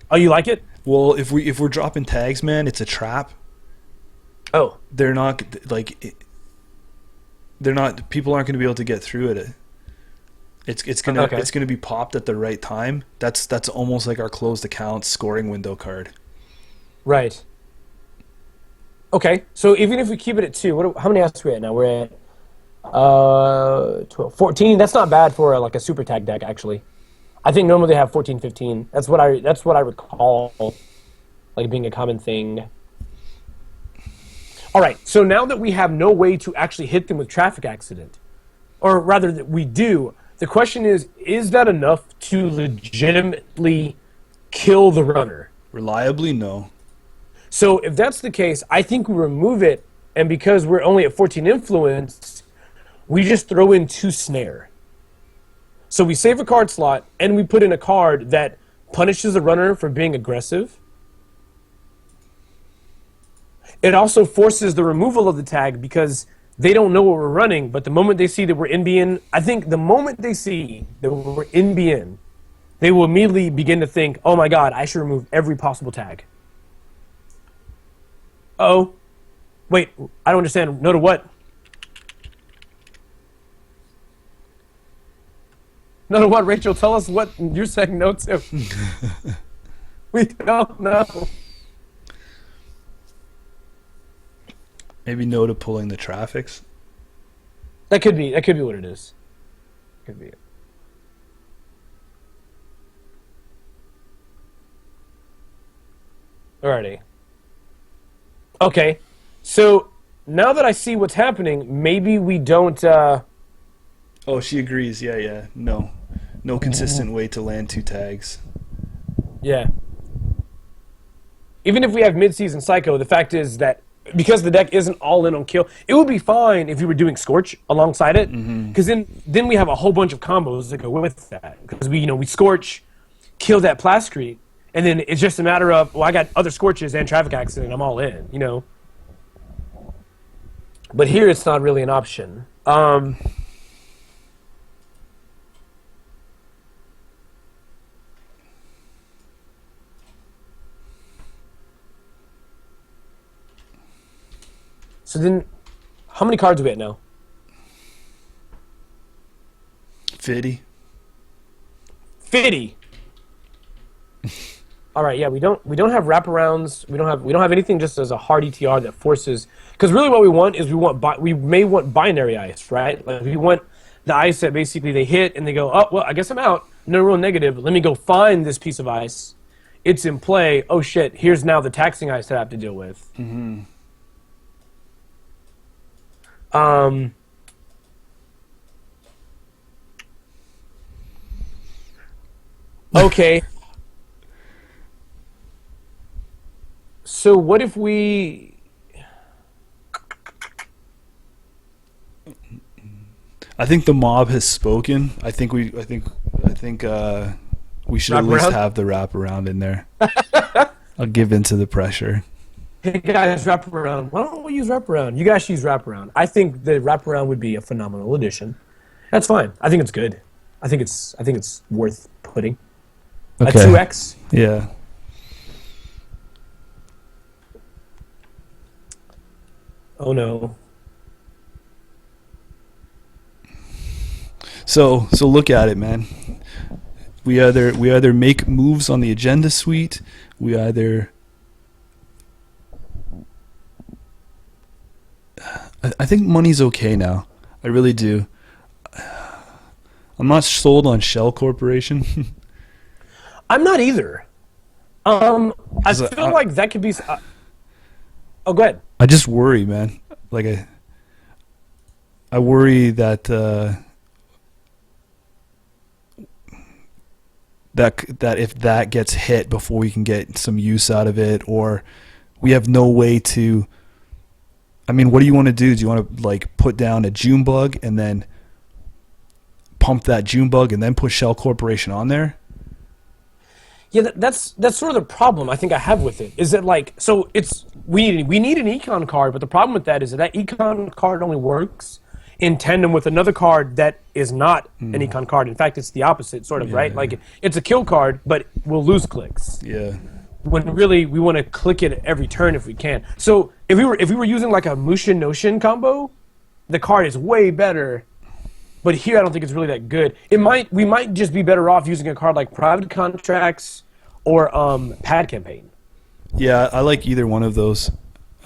Oh, you like it? Well, if we're dropping tags, man, it's a trap. Oh, They're not like. They're not. People aren't going to be able to get through it. It's gonna be popped at the right time. That's almost like our closed account scoring window card. right. Okay, so even if we keep it at 2, how many ice are we at now? We're at 12, 14. That's not bad for like a super tag deck, actually. I think normally they have 14, 15. That's what I recall, like being a common thing. All right, so now that we have no way to actually hit them with traffic accident, or rather that we do, the question is that enough to legitimately kill the runner? Reliably, no. So if that's the case, I think we remove it, and because we're only at 14 influence, we just throw in 2 snare. So we save a card slot, and we put in a card that punishes the runner for being aggressive. It also forces the removal of the tag because they don't know what we're running, but the moment they see that we're in BN, I think the moment they see that we're in BN, they will immediately begin to think, oh my god, I should remove every possible tag. Oh, wait, I don't understand. No to what? No to what, Rachel? Tell us what you're saying no to. We don't know. Maybe no to pulling the traffics. That could be what it is. Could be it. Alrighty. Okay, so now that I see what's happening, maybe we don't. Oh, she agrees. Yeah. No consistent way to land 2 tags. Yeah. Even if we have mid-season Psycho, the fact is that because the deck isn't all in on kill, it would be fine if we were doing Scorch alongside it, because then we have a whole bunch of combos that go with that. Because we Scorch, kill that Plascrete, and then it's just a matter of, well, I got other Scorches and Traffic Accident, I'm all in, But here it's not really an option. So then, how many cards are we at now? 50. 50. All right, yeah, we don't have wraparounds. We don't have anything just as a hard ETR that forces. Because really, what we want is we may want binary ice, right? Like we want the ice that basically they hit and they go, oh well, I guess I'm out. No real negative. Let me go find this piece of ice. It's in play. Oh shit! Here's now the taxing ice that I have to deal with. Okay. So what if we? I think the mob has spoken. I think we should at least have the wraparound in there. I'll give in to the pressure. Hey guys, wraparound. Why don't we use wraparound? You guys use wraparound. I think the wraparound would be a phenomenal addition. That's fine. I think it's good. I think it's worth putting. Okay. A 2x. Yeah. Oh no. So look at it, man. We either make moves on the agenda suite. We either. I think money's okay now. I really do. I'm not sold on Shell Corporation. I'm not either. I feel like that could be. Oh, go ahead. I just worry, man. Like I worry that that if that gets hit before we can get some use out of it, or we have no way to. I mean, what do you want to do? Do you want to like put down a June bug and then pump that June bug and then put Shell Corporation on there? Yeah, that's sort of the problem I think I have with it. Is that like, so it's we need an Econ card, but the problem with that is that Econ card only works in tandem with another card that is not an Econ card. In fact, it's the opposite, sort of, right? Like it's a kill card, but we'll lose clicks. Yeah. When really we want to click it every turn if we can. So if we were using like a Mushin Noshin combo, the card is way better. But here I don't think it's really that good. We might just be better off using a card like Private Contracts or Pad Campaign. Yeah, I like either one of those.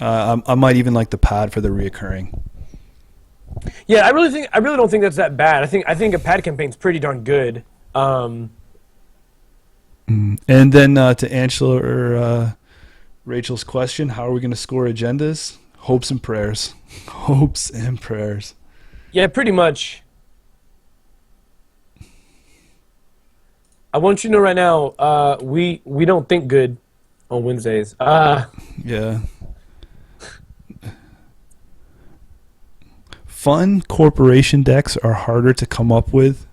I might even like the pad for the reoccurring. Yeah, I really don't think that's that bad. I think a Pad Campaign's pretty darn good. And then to answer Rachel's question, how are we going to score agendas? Hopes and prayers. Hopes and prayers. Yeah, pretty much. I want you to know right now, we don't think good on Wednesdays. Yeah. Fun corporation decks are harder to come up with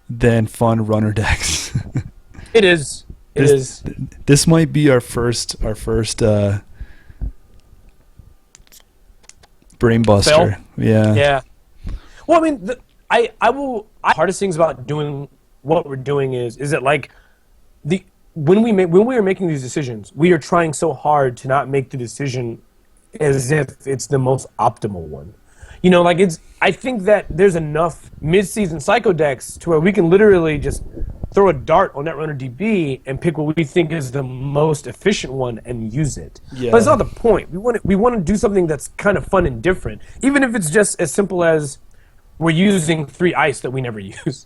than fun runner decks. It is. It is. This might be our first brain buster. Fail? Yeah. Yeah. Well, I mean, hardest things about doing what we're doing is that like when we are making these decisions, we are trying so hard to not make the decision as if it's the most optimal one. You know, like I think that there's enough mid-season psycho decks to where we can literally just throw a dart on Netrunner DB and pick what we think is the most efficient one and use it. Yeah. But it's not the point. We want to do something that's kind of fun and different, even if it's just as simple as we're using 3 ice that we never use.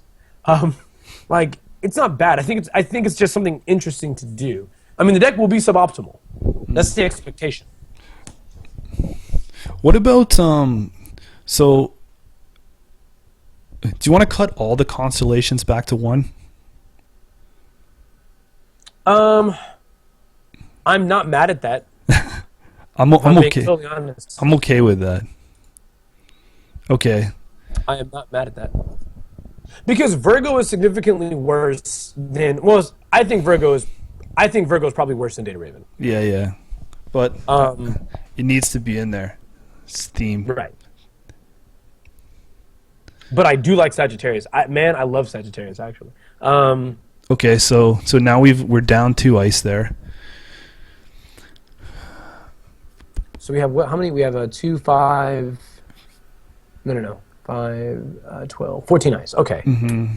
Like it's not bad. I think it's just something interesting to do. I mean, the deck will be suboptimal. That's the expectation. What about so do you want to cut all the constellations back to 1? I'm not mad at that. I'm being okay. totally honest. I'm okay with that. Okay. I am not mad at that. Because Virgo is significantly worse than I think Virgo is probably worse than Data Raven. Yeah. But it needs to be in there. It's theme. Right. But I do like Sagittarius. I love Sagittarius actually. Okay, so now we're down 2 ice there. So we have how many? We have 2, 5. No. 5, 12, 14 ice. Okay. Mm-hmm.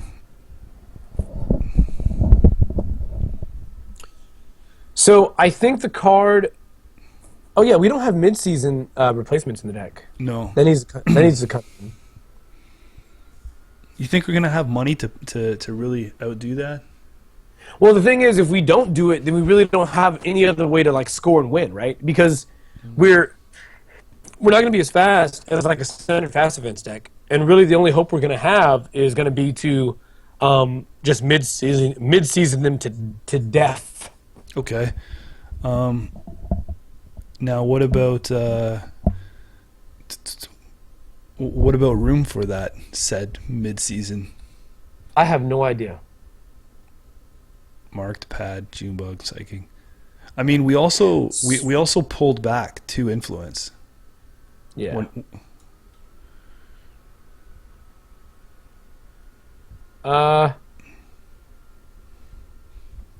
So I think the card. Oh yeah, we don't have mid-season replacements in the deck. No. That needs to come in. You think we're gonna have money to really outdo that? Well, the thing is, if we don't do it, then we really don't have any other way to like score and win, right? Because we're not going to be as fast as like a standard fast events deck, and really the only hope we're going to have is going to be to just mid-season them to death. Okay. Now what about room for that said mid-season? I have no idea. Marked pad, Junebug, psychic. I mean, we also pulled back 2 influence. Yeah.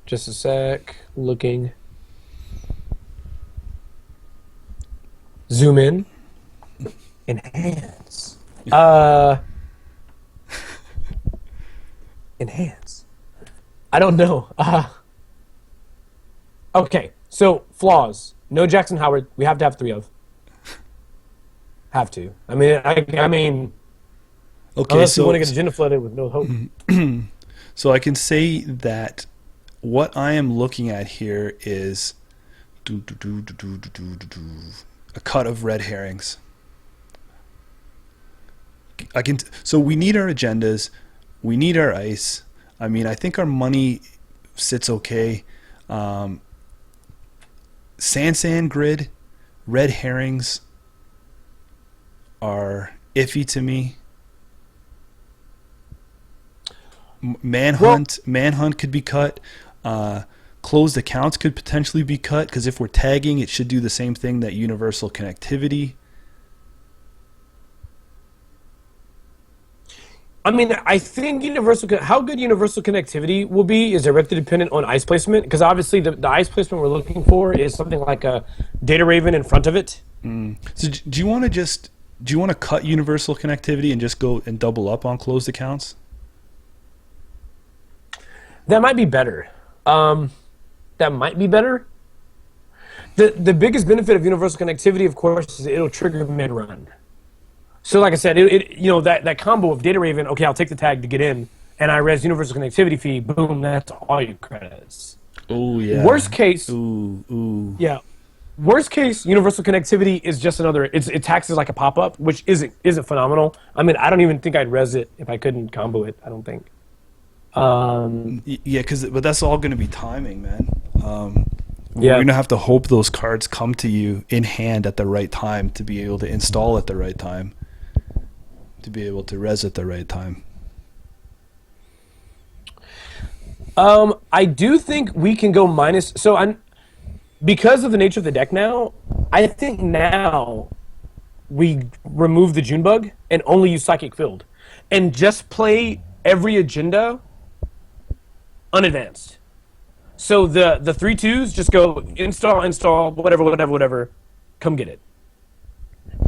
Just a sec. Looking. Zoom in. Enhance. Enhance. I don't know. Okay, so flaws. No Jackson Howard. We have to have three of. Have to. I mean, Okay, unless you so want to get agenda flooded with no hope. so I can say that what I am looking at here is a cut of red herrings. So we need our agendas, we need our ice. I mean, I think our money sits okay. Sand grid, red herrings are iffy to me. Manhunt could be cut. Closed accounts could potentially be cut, because if we're tagging, it should do the same thing that universal connectivity. I mean, I think how good universal connectivity will be is directly dependent on ice placement, because obviously the ice placement we're looking for is something like a data raven in front of it. So do you want to cut universal connectivity and just go and double up on closed accounts? That might be better. That might be better. The biggest benefit of universal connectivity, of course, is it'll trigger mid-run. So like I said, that combo of data raven, okay, I'll take the tag to get in, and I res universal connectivity fee, boom, that's all your credits. Oh, yeah. Worst case, Ooh. yeah. Worst case, universal connectivity is just another, it taxes like a pop-up, which isn't phenomenal. I mean, I don't even think I'd res it if I couldn't combo it, I don't think. Yeah, but that's all going to be timing, man. Yeah. We're going to have to hope those cards come to you in hand at the right time to be able to install at the right time, to be able to res at the right time. I do think we can go minus. Because of the nature of the deck now, I think now we remove the June bug and only use Psychic Field, and just play every agenda unadvanced. So the 3/2s just go install, whatever, come get it.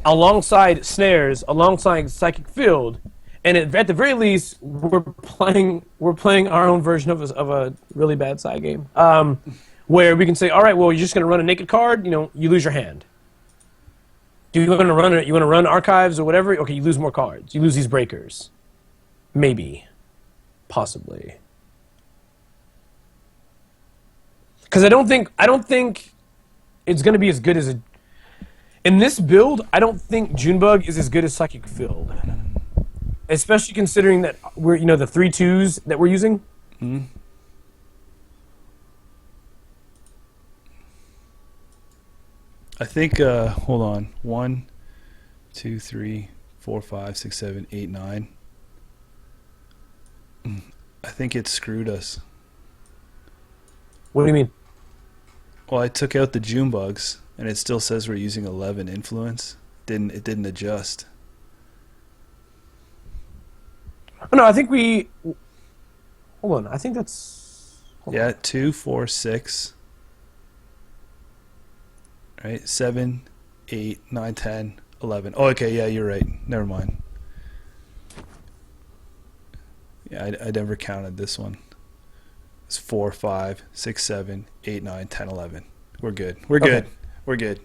Alongside snares, alongside Psychic Field, and at the very least, we're playing our own version of a really bad side game, where we can say, all right, well, you're just going to run a naked card, you lose your hand. Do you want to run archives or whatever? Okay, you lose more cards. You lose these breakers. Maybe, possibly. Because I don't think it's going to be as good as in this build. I don't think Junebug is as good as Psychic Field, especially considering that we're the 3/2s that we're using. Mm-hmm. I think. Hold on. 1, 2, 3, 4, 5, 6, 7, 8, 9. I think it screwed us. What do you mean? Well, I took out the June bugs, and it still says we're using 11 influence. It didn't adjust. Oh, no, I think we. Hold on, I think that's. Yeah, 2, 4, 6. Right, 7, 8, 9, 10, 11. Oh, okay, yeah, you're right. Never mind. Yeah, I never counted this one. It's 4, 5, 6, 7, 8, 9, 10, 11. We're good. We're good. Okay. We're good.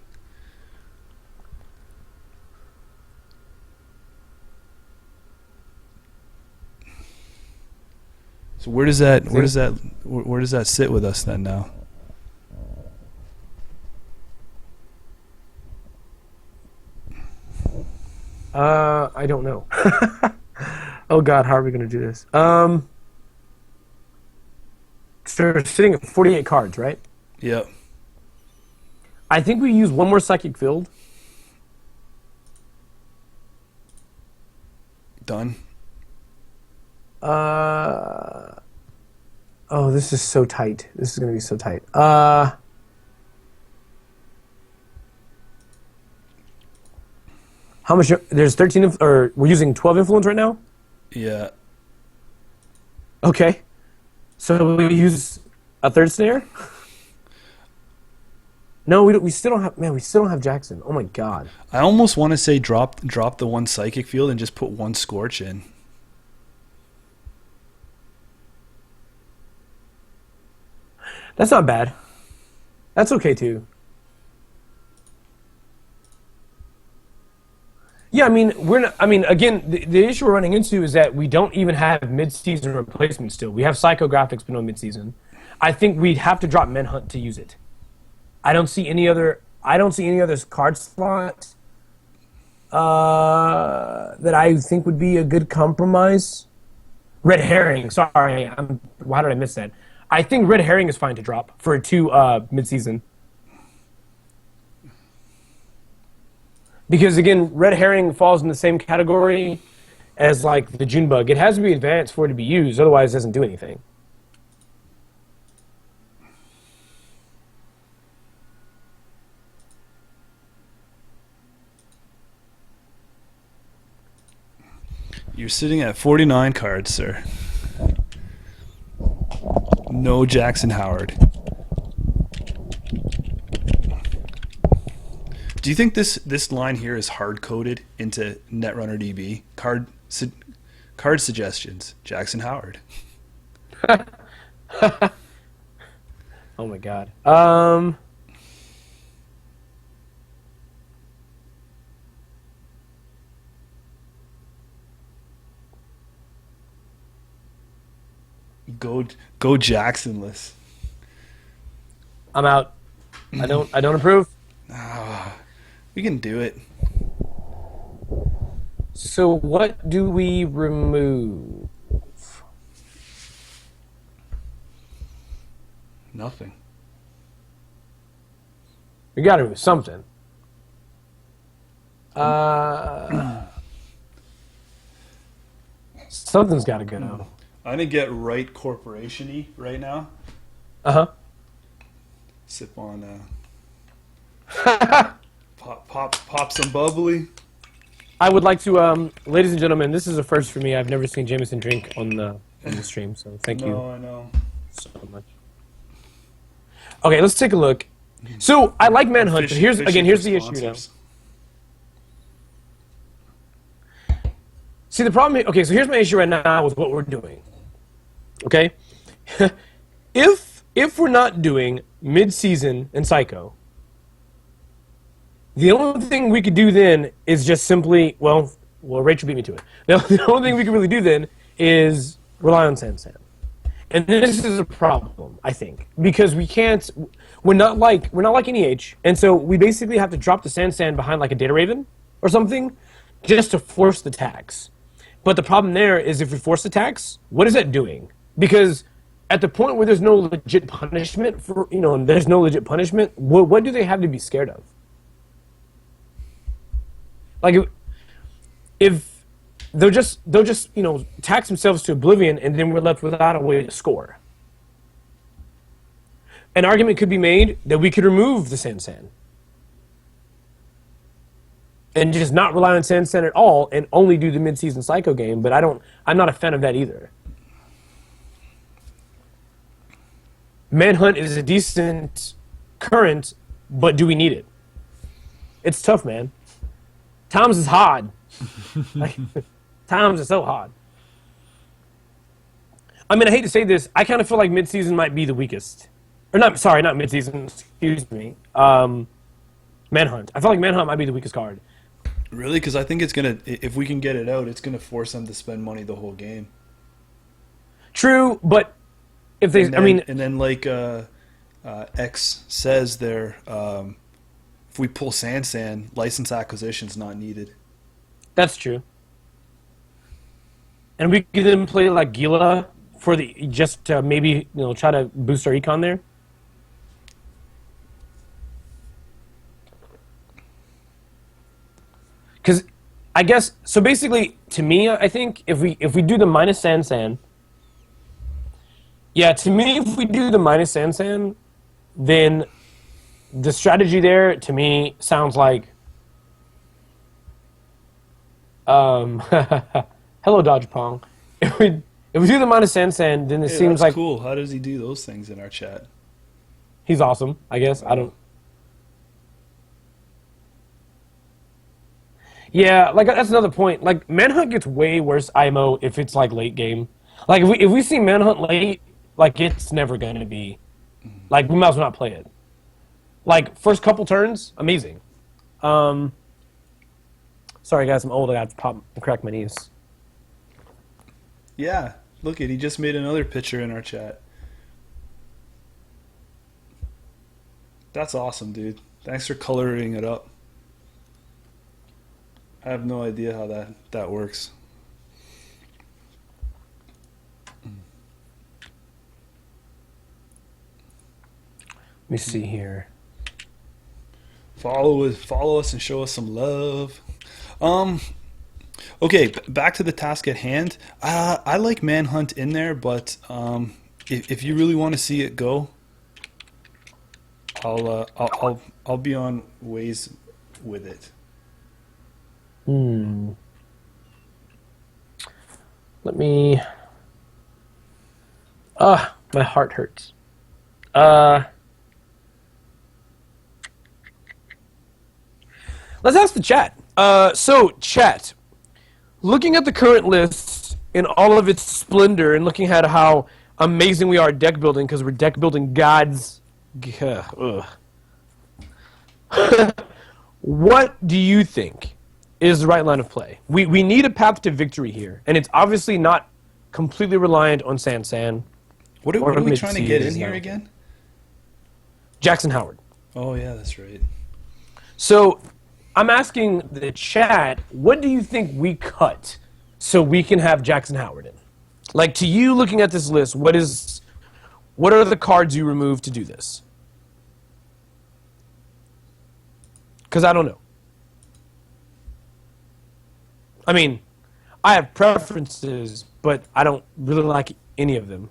So where does that sit with us then now? I don't know. Oh God, how are we going to do this? So we're sitting at 48 cards, right? Yep. I think we use one more Psychic Field. Done. Oh, this is so tight. This is going to be so tight. How much? There's 13, or we're using 12 influence right now? Yeah. Okay. So we use a third snare? No, we still don't have. Man, we still don't have Jackson. Oh my God. I almost want to say drop the one Psychic Field and just put one Scorch in. That's not bad. That's okay too. Yeah, I mean, we're not, I mean, again, the issue we're running into is that we don't even have mid-season replacements still. We have psychographics, but no mid-season. I think we'd have to drop Manhunt to use it. I don't see any other card slot that I think would be a good compromise. Red Herring, sorry, why did I miss that? I think Red Herring is fine to drop for 2 mid-season. Because again, Red Herring falls in the same category as like the June Bug. It has to be advanced for it to be used, otherwise it doesn't do anything. You're sitting at 49 cards, sir. No Jackson Howard. Do you think this line here is hard-coded into Netrunner DB? Card suggestions. Jackson Howard. Oh my god. Go Jacksonless. I'm out. I don't approve. We can do it. So what do we remove? Nothing. We gotta remove something. Something's gotta go now. I'm gonna get right corporation-y right now. Uh-huh. Sip on pop some bubbly. I would like to, ladies and gentlemen, this is a first for me. I've never seen Jamieson drink on the stream, so thank you No, I know. so much. Okay, let's take a look. So I like Manhunt, but here's the issue now. See, the problem. Okay, so here's my issue right now with what we're doing. Okay, if we're not doing mid-season and Psycho, the only thing we could do then is just simply well, Rachel beat me to it. The only thing we can really do then is rely on Sansan. And this is a problem, I think, because we can't. We're not like NEH, and so we basically have to drop the Sansan behind like a Data Raven or something, just to force the tax. But the problem there is if we force the tax, what is that doing? Because at the point where there's no legit punishment there's no legit punishment. What do they have to be scared of? Like if they'll just tax themselves to oblivion, and then we're left without a way to score. An argument could be made that we could remove the Sansan and just not rely on Sansan at all, and only do the mid-season Psycho game. But I'm not a fan of that either. Manhunt is a decent current, but do we need it? It's tough, man. Times is hard. Times are so hard. I mean, I hate to say this. I kind of feel like mid-season might be the weakest. Or not mid-season. Excuse me. Manhunt. I feel like Manhunt might be the weakest card. Really? Because I think it's gonna. If we can get it out, it's gonna force them to spend money the whole game. True, but if they, and then like X says there, if we pull Sansan, license acquisition's not needed. That's true. And we could then play like Gila for just to maybe try to boost our econ there. Because I guess so. Basically, to me, I think if we do the minus Sansan, yeah, to me, if we do the minus Sansan, then the strategy there to me sounds like hello, Dodge Pong. If we do the minus Sansan, then it seems like cool. How does he do those things in our chat? He's awesome, I guess. I don't. Yeah, like that's another point. Like Manhunt gets way worse IMO if it's like late game. Like if we see Manhunt late, like it's never gonna be Like, we might as well not play it. Like, first couple turns, amazing. Sorry, guys, I'm old. I got to pop and crack my knees. Yeah, look at he just made another picture in our chat. That's awesome, dude. Thanks for coloring it up. I have no idea how that works. Let me see here. Follow us and show us some love. Okay, back to the task at hand. I like Manhunt in there, but if you really want to see it go, I'll be on ways with it. Let me. My heart hurts. Let's ask the chat. So, chat, looking at the current list in all of its splendor and looking at how amazing we are at deck building, because we're deck building gods. What do you think is the right line of play? We need a path to victory here, and it's obviously not completely reliant on San. What are we trying to get in here again? Jackson Howard. Oh, yeah, that's right. So I'm asking the chat, what do you think we cut so we can have Jackson Howard in? Like, to you, looking at this list, what are the cards you remove to do this? Because I don't know. I mean, I have preferences, but I don't really like any of them.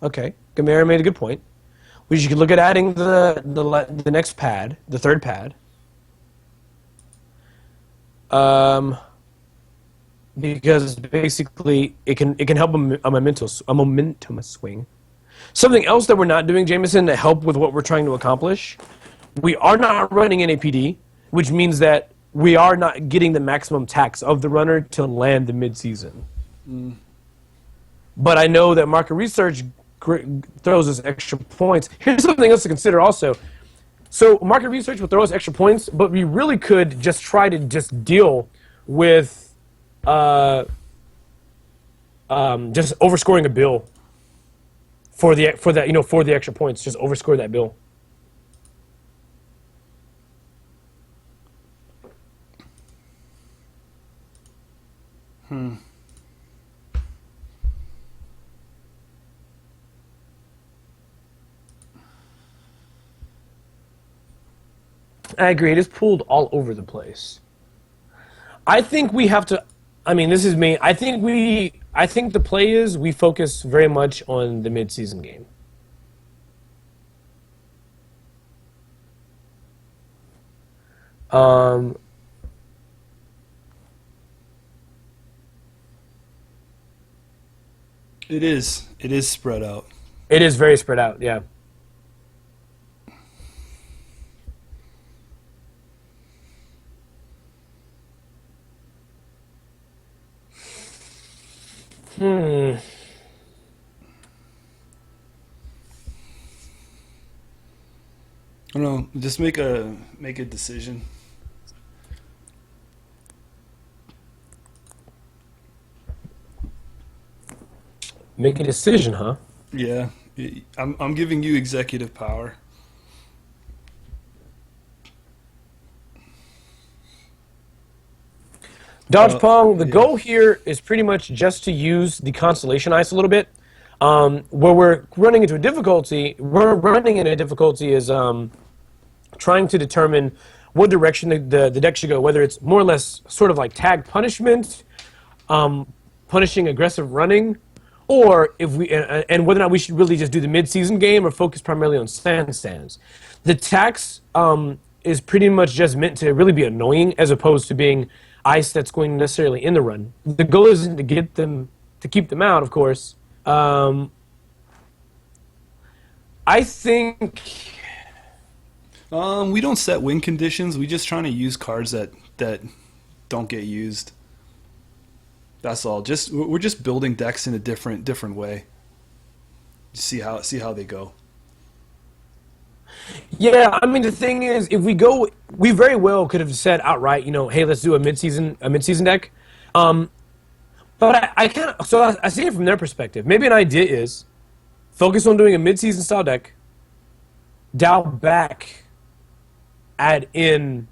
Okay, Gamera made a good point. We could look at adding the next pad, the third pad. Because basically it can help a momentum swing. Something else that we're not doing, Jamieson, to help with what we're trying to accomplish, we are not running NAPD, which means that we are not getting the maximum tax of the runner to land the mid-season. But I know that market research throws us extra points. Here's something else to consider also. So market research will throw us extra points, but we really could just try to just deal with just overscoring a bill for the extra points. Just overscore that bill. I agree. It is pulled all over the place. I think we have to. I mean, this is me. I think the play is we focus very much on the mid-season game. It is. It is spread out. It is very spread out. Yeah. I don't know. Just make a decision. Make a decision, huh? Yeah, I'm giving you executive power. Dodge Pong, the yeah. goal here is pretty much just to use the Constellation ice a little bit. Where we're running into a difficulty, is trying to determine what direction the deck should go, whether it's more or less sort of like tag punishment, punishing aggressive running, or if we and whether or not we should really just do the mid-season game or focus primarily on stands. The tax is pretty much just meant to really be annoying as opposed to being ice that's going necessarily in the run. The goal isn't to get them to keep them out, of course. I think we don't set win conditions. We just trying to use cards that don't get used. That's all. Just we're just building decks in a different way. See how they go. Yeah, I mean the thing is, if we go, we very well could have said outright, hey, let's do a mid season deck. Um, but I kind of so I see it from their perspective. Maybe an idea is focus on doing a mid-season style deck, dial back, add in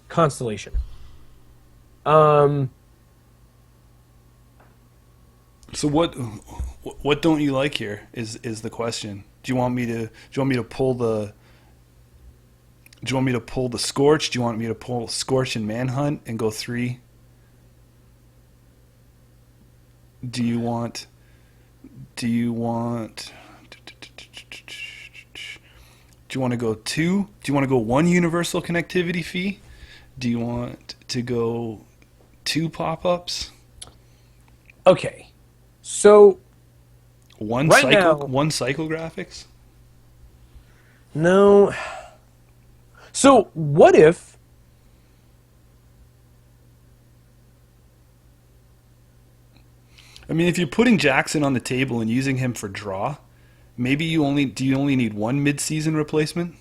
Constellation. Um, So what don't you like here is the question. Do you want me to pull the do you want me to pull the Scorch? Do you want me to pull Scorch and Manhunt and go 3? Do you want do you want do you want to go 2? Do you want to go 1 universal connectivity fee? Do you want to go 2 pop-ups? okay, so One right cycle now, one cycle graphics? no. So what if? I mean, if you're putting Jackson on the table and using him for draw, maybe you only need 1 mid-season replacement?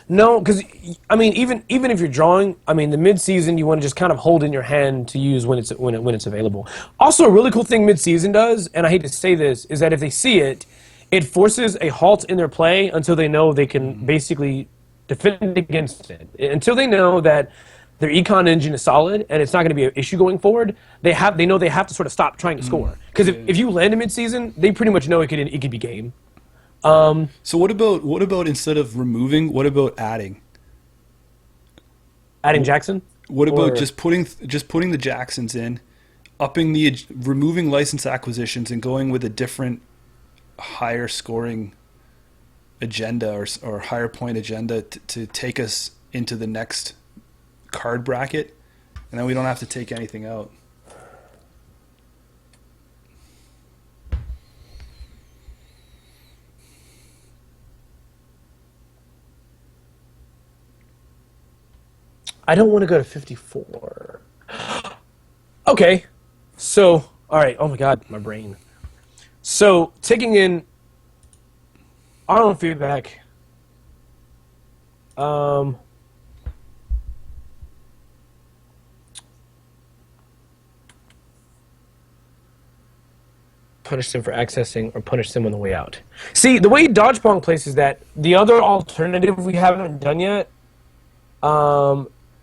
No, because I mean, even if you're drawing, I mean, the mid-season you want to just kind of hold in your hand to use when it's available. Also, a really cool thing mid-season does, and I hate to say this, is that if they see it, it forces a halt in their play until they know they can basically defend against it. Until they know that their econ engine is solid and it's not going to be an issue going forward, they know they have to sort of stop trying to score. Because if you land a mid-season, they pretty much know it could be game. So what about instead of removing, what about adding? Adding Jackson, What about or just putting the Jacksons in, removing license acquisitions and going with a different higher scoring agenda or higher point agenda to take us into the next card bracket, and then we don't have to take anything out. I don't want to go to 54. Okay, so all right. Oh my God, my brain. So taking in our own feedback. Um, Punish them for accessing or punish them on the way out. See, the way Dodgebong plays is that the other alternative we haven't done yet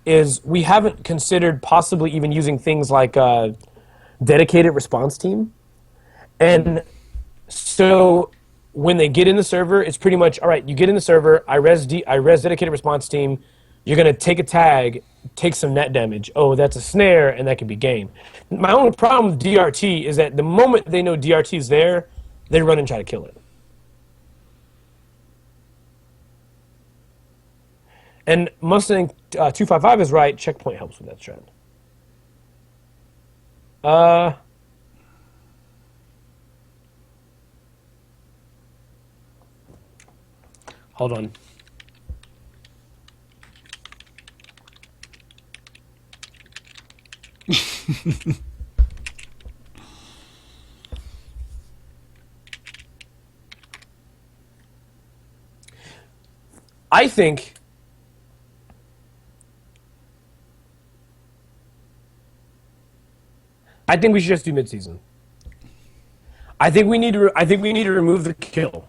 is we haven't considered possibly even using things like a dedicated response team. And so when they get in the server, it's pretty much, all right, you get in the server, I res dedicated response team, you're going to take a tag, take some net damage. Oh, that's a snare, and that could be game. My only problem with DRT is that the moment they know DRT is there, they run and try to kill it. And Mustang 255 is right. Checkpoint helps with that trend. Hold on. I think we should just do mid-season. I think we need to remove the kill.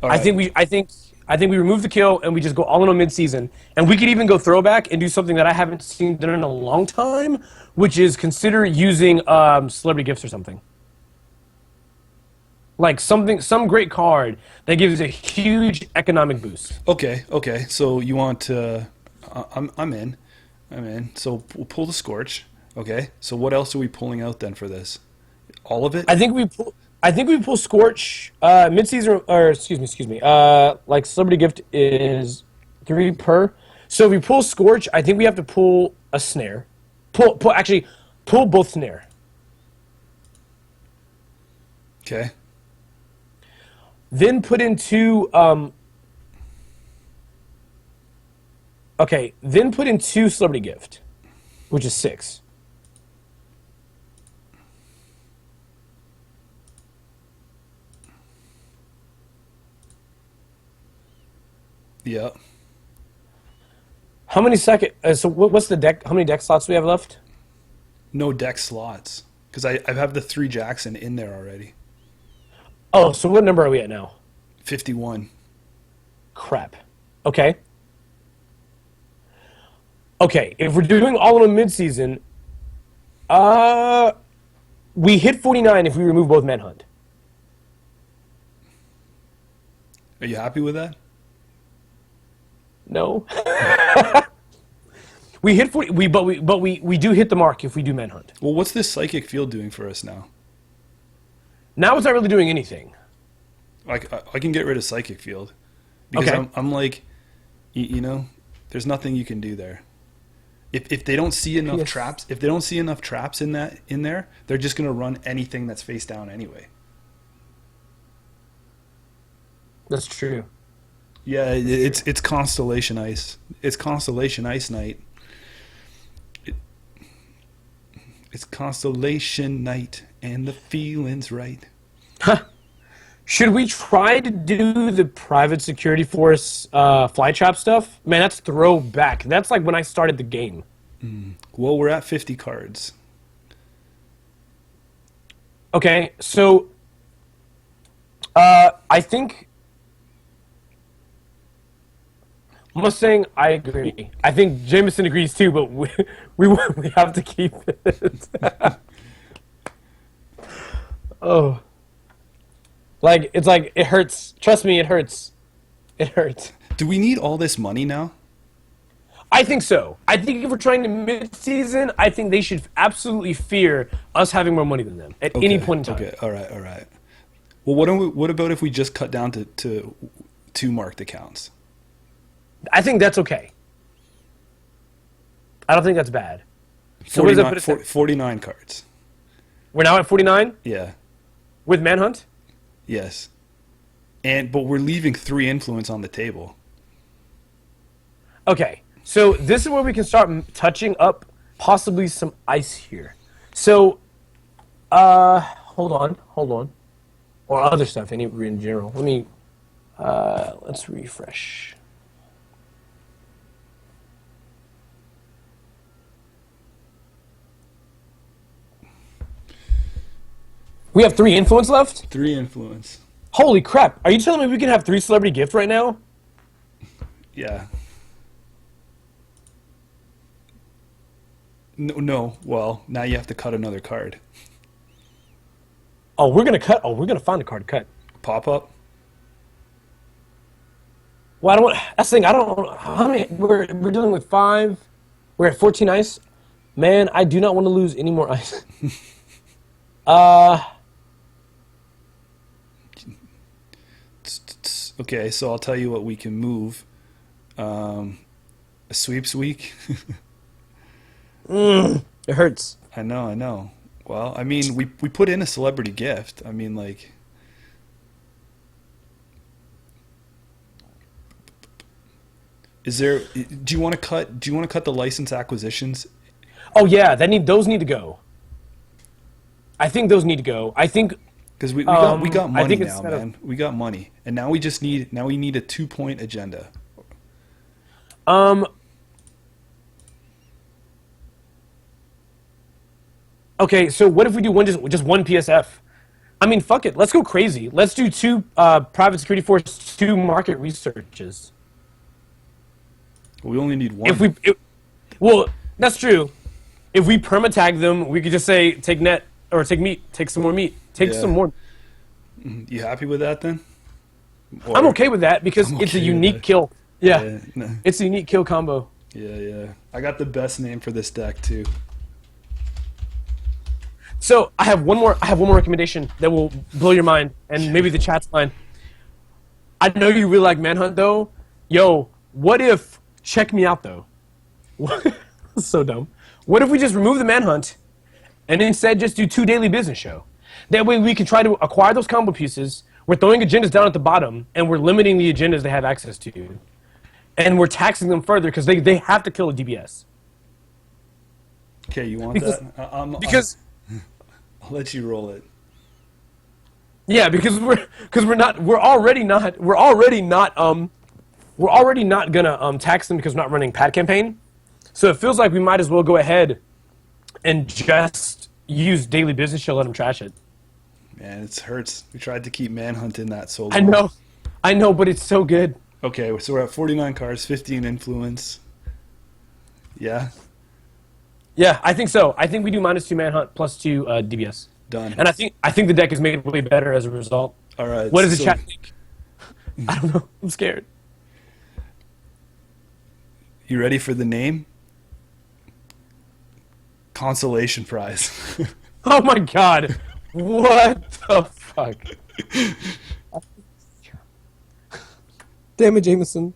All right. I think we remove the kill and we just go all in on mid-season. And we could even go throwback and do something that I haven't seen done in a long time, which is consider using celebrity gifts or something. Like some great card that gives a huge economic boost. Okay. So you want I'm in. So we'll pull the Scorch. Okay. So what else are we pulling out then for this? All of it? I think we pull Scorch mid-season, or excuse me. Like celebrity gift is 3 per. So if we pull Scorch, I think we have to pull a snare. Pull both snare. Okay. Then put in 2. Then put in 2 celebrity gift. which is 6. Yeah. How many what's the deck? How many deck slots do we have left? No deck slots. Because I have the 3 Jackson in there already. Oh, so what number are we at now? 51. Crap. Okay. Okay, if we're doing all in a mid-season, we hit 49 if we remove both Manhunt. Are you happy with that? No. We hit 40, we do hit the mark if we do Manhunt. Well, what's this Psychic Field doing for us now? Now it's not really doing anything. Like, I can get rid of Psychic Field. Because Okay. I'm like, you know, there's nothing you can do there. If they don't see enough Yes. traps, if they don't see enough traps in there, they're just gonna run anything that's face down anyway. That's true. Yeah, it's Constellation Ice. It's Constellation Ice night. It's Constellation night, and the feeling's right. Should we try to do the private security force fly trap stuff? Man, that's throwback. That's like when I started the game. Well, we're at 50 cards. Okay, so I think Mustang, I agree. I think Jamieson agrees too, but we have to keep it. Oh. Like, it's like, it hurts. Trust me, it hurts. It hurts. Do we need all this money now? I think so. I think if we're trying to mid-season, I think they should absolutely fear us having more money than them at any point in time. Okay, all right. Well, what about if we just cut down to 2 marked accounts? I think that's okay. I don't think that's bad. So what does that put us at? 49 cards. We're now at 49 Yeah. with Manhunt? Yes. But we're leaving 3 influence on the table. Okay, so this is where we can start touching up possibly some ice here. So, hold on. Or other stuff in general. Let me, let's refresh. We have 3 influence left? 3 influence. Holy crap. Are you telling me we can have 3 celebrity gift right now? Yeah. No. Well, now you have to cut another card. Oh, we're gonna find a card to cut. Pop up. Well, I don't want, that's the thing, I don't, how many, we're dealing with 5, we're at 14 ice. Man, I do not want to lose any more ice. Okay, so I'll tell you what we can move. A sweeps week. It hurts. I know. Well, I mean, we put in a celebrity gift. I mean, like, do you want to cut the license acquisitions? Oh yeah, those need to go. I think those need to go. I think Because we got I money think now, instead of- man. We got money, and now we need a 2-point agenda. Okay, so what if we do just one PSF? I mean, fuck it. Let's go crazy. Let's do 2 private security force, 2 market researches. We only need 1. Well, that's true. If we perma-tag them, we could just say take net or take meat, take some more meat, take Yeah. some more. You happy with that then? I'm okay with that because I'm it's a okay with unique that. kill. Yeah, Yeah, no. it's a unique kill combo. Yeah. I got the best name for this deck too. So I have one more recommendation that will blow your mind and maybe the chat's mind. I know you really like Manhunt though. Yo, what if check me out though? So dumb. What if we just remove the Manhunt and instead just do 2 daily business show? That way we can try to acquire those combo pieces. We're throwing agendas down at the bottom and we're limiting the agendas they have access to. And we're taxing them further because they have to kill a DBS. Okay, you want Because- that? because I'll let you roll it. yeah, because we're already not gonna tax them because we're not running pad campaign. So it feels like we might as well go ahead and just use daily business show, let them trash it. Man, it hurts. We tried to keep Manhunt in that so long. I know, but it's so good. Okay, so we're at 49 cards, 15 influence. Yeah, Yeah, I think so. I think we do -2 manhunt +2 DBS, done. and I think the deck is made way better as a result. All right. What does the so chat think? I don't know. I'm scared. You ready for the name? Constellation prize. Oh my god! What the fuck? Damn it, Jamieson.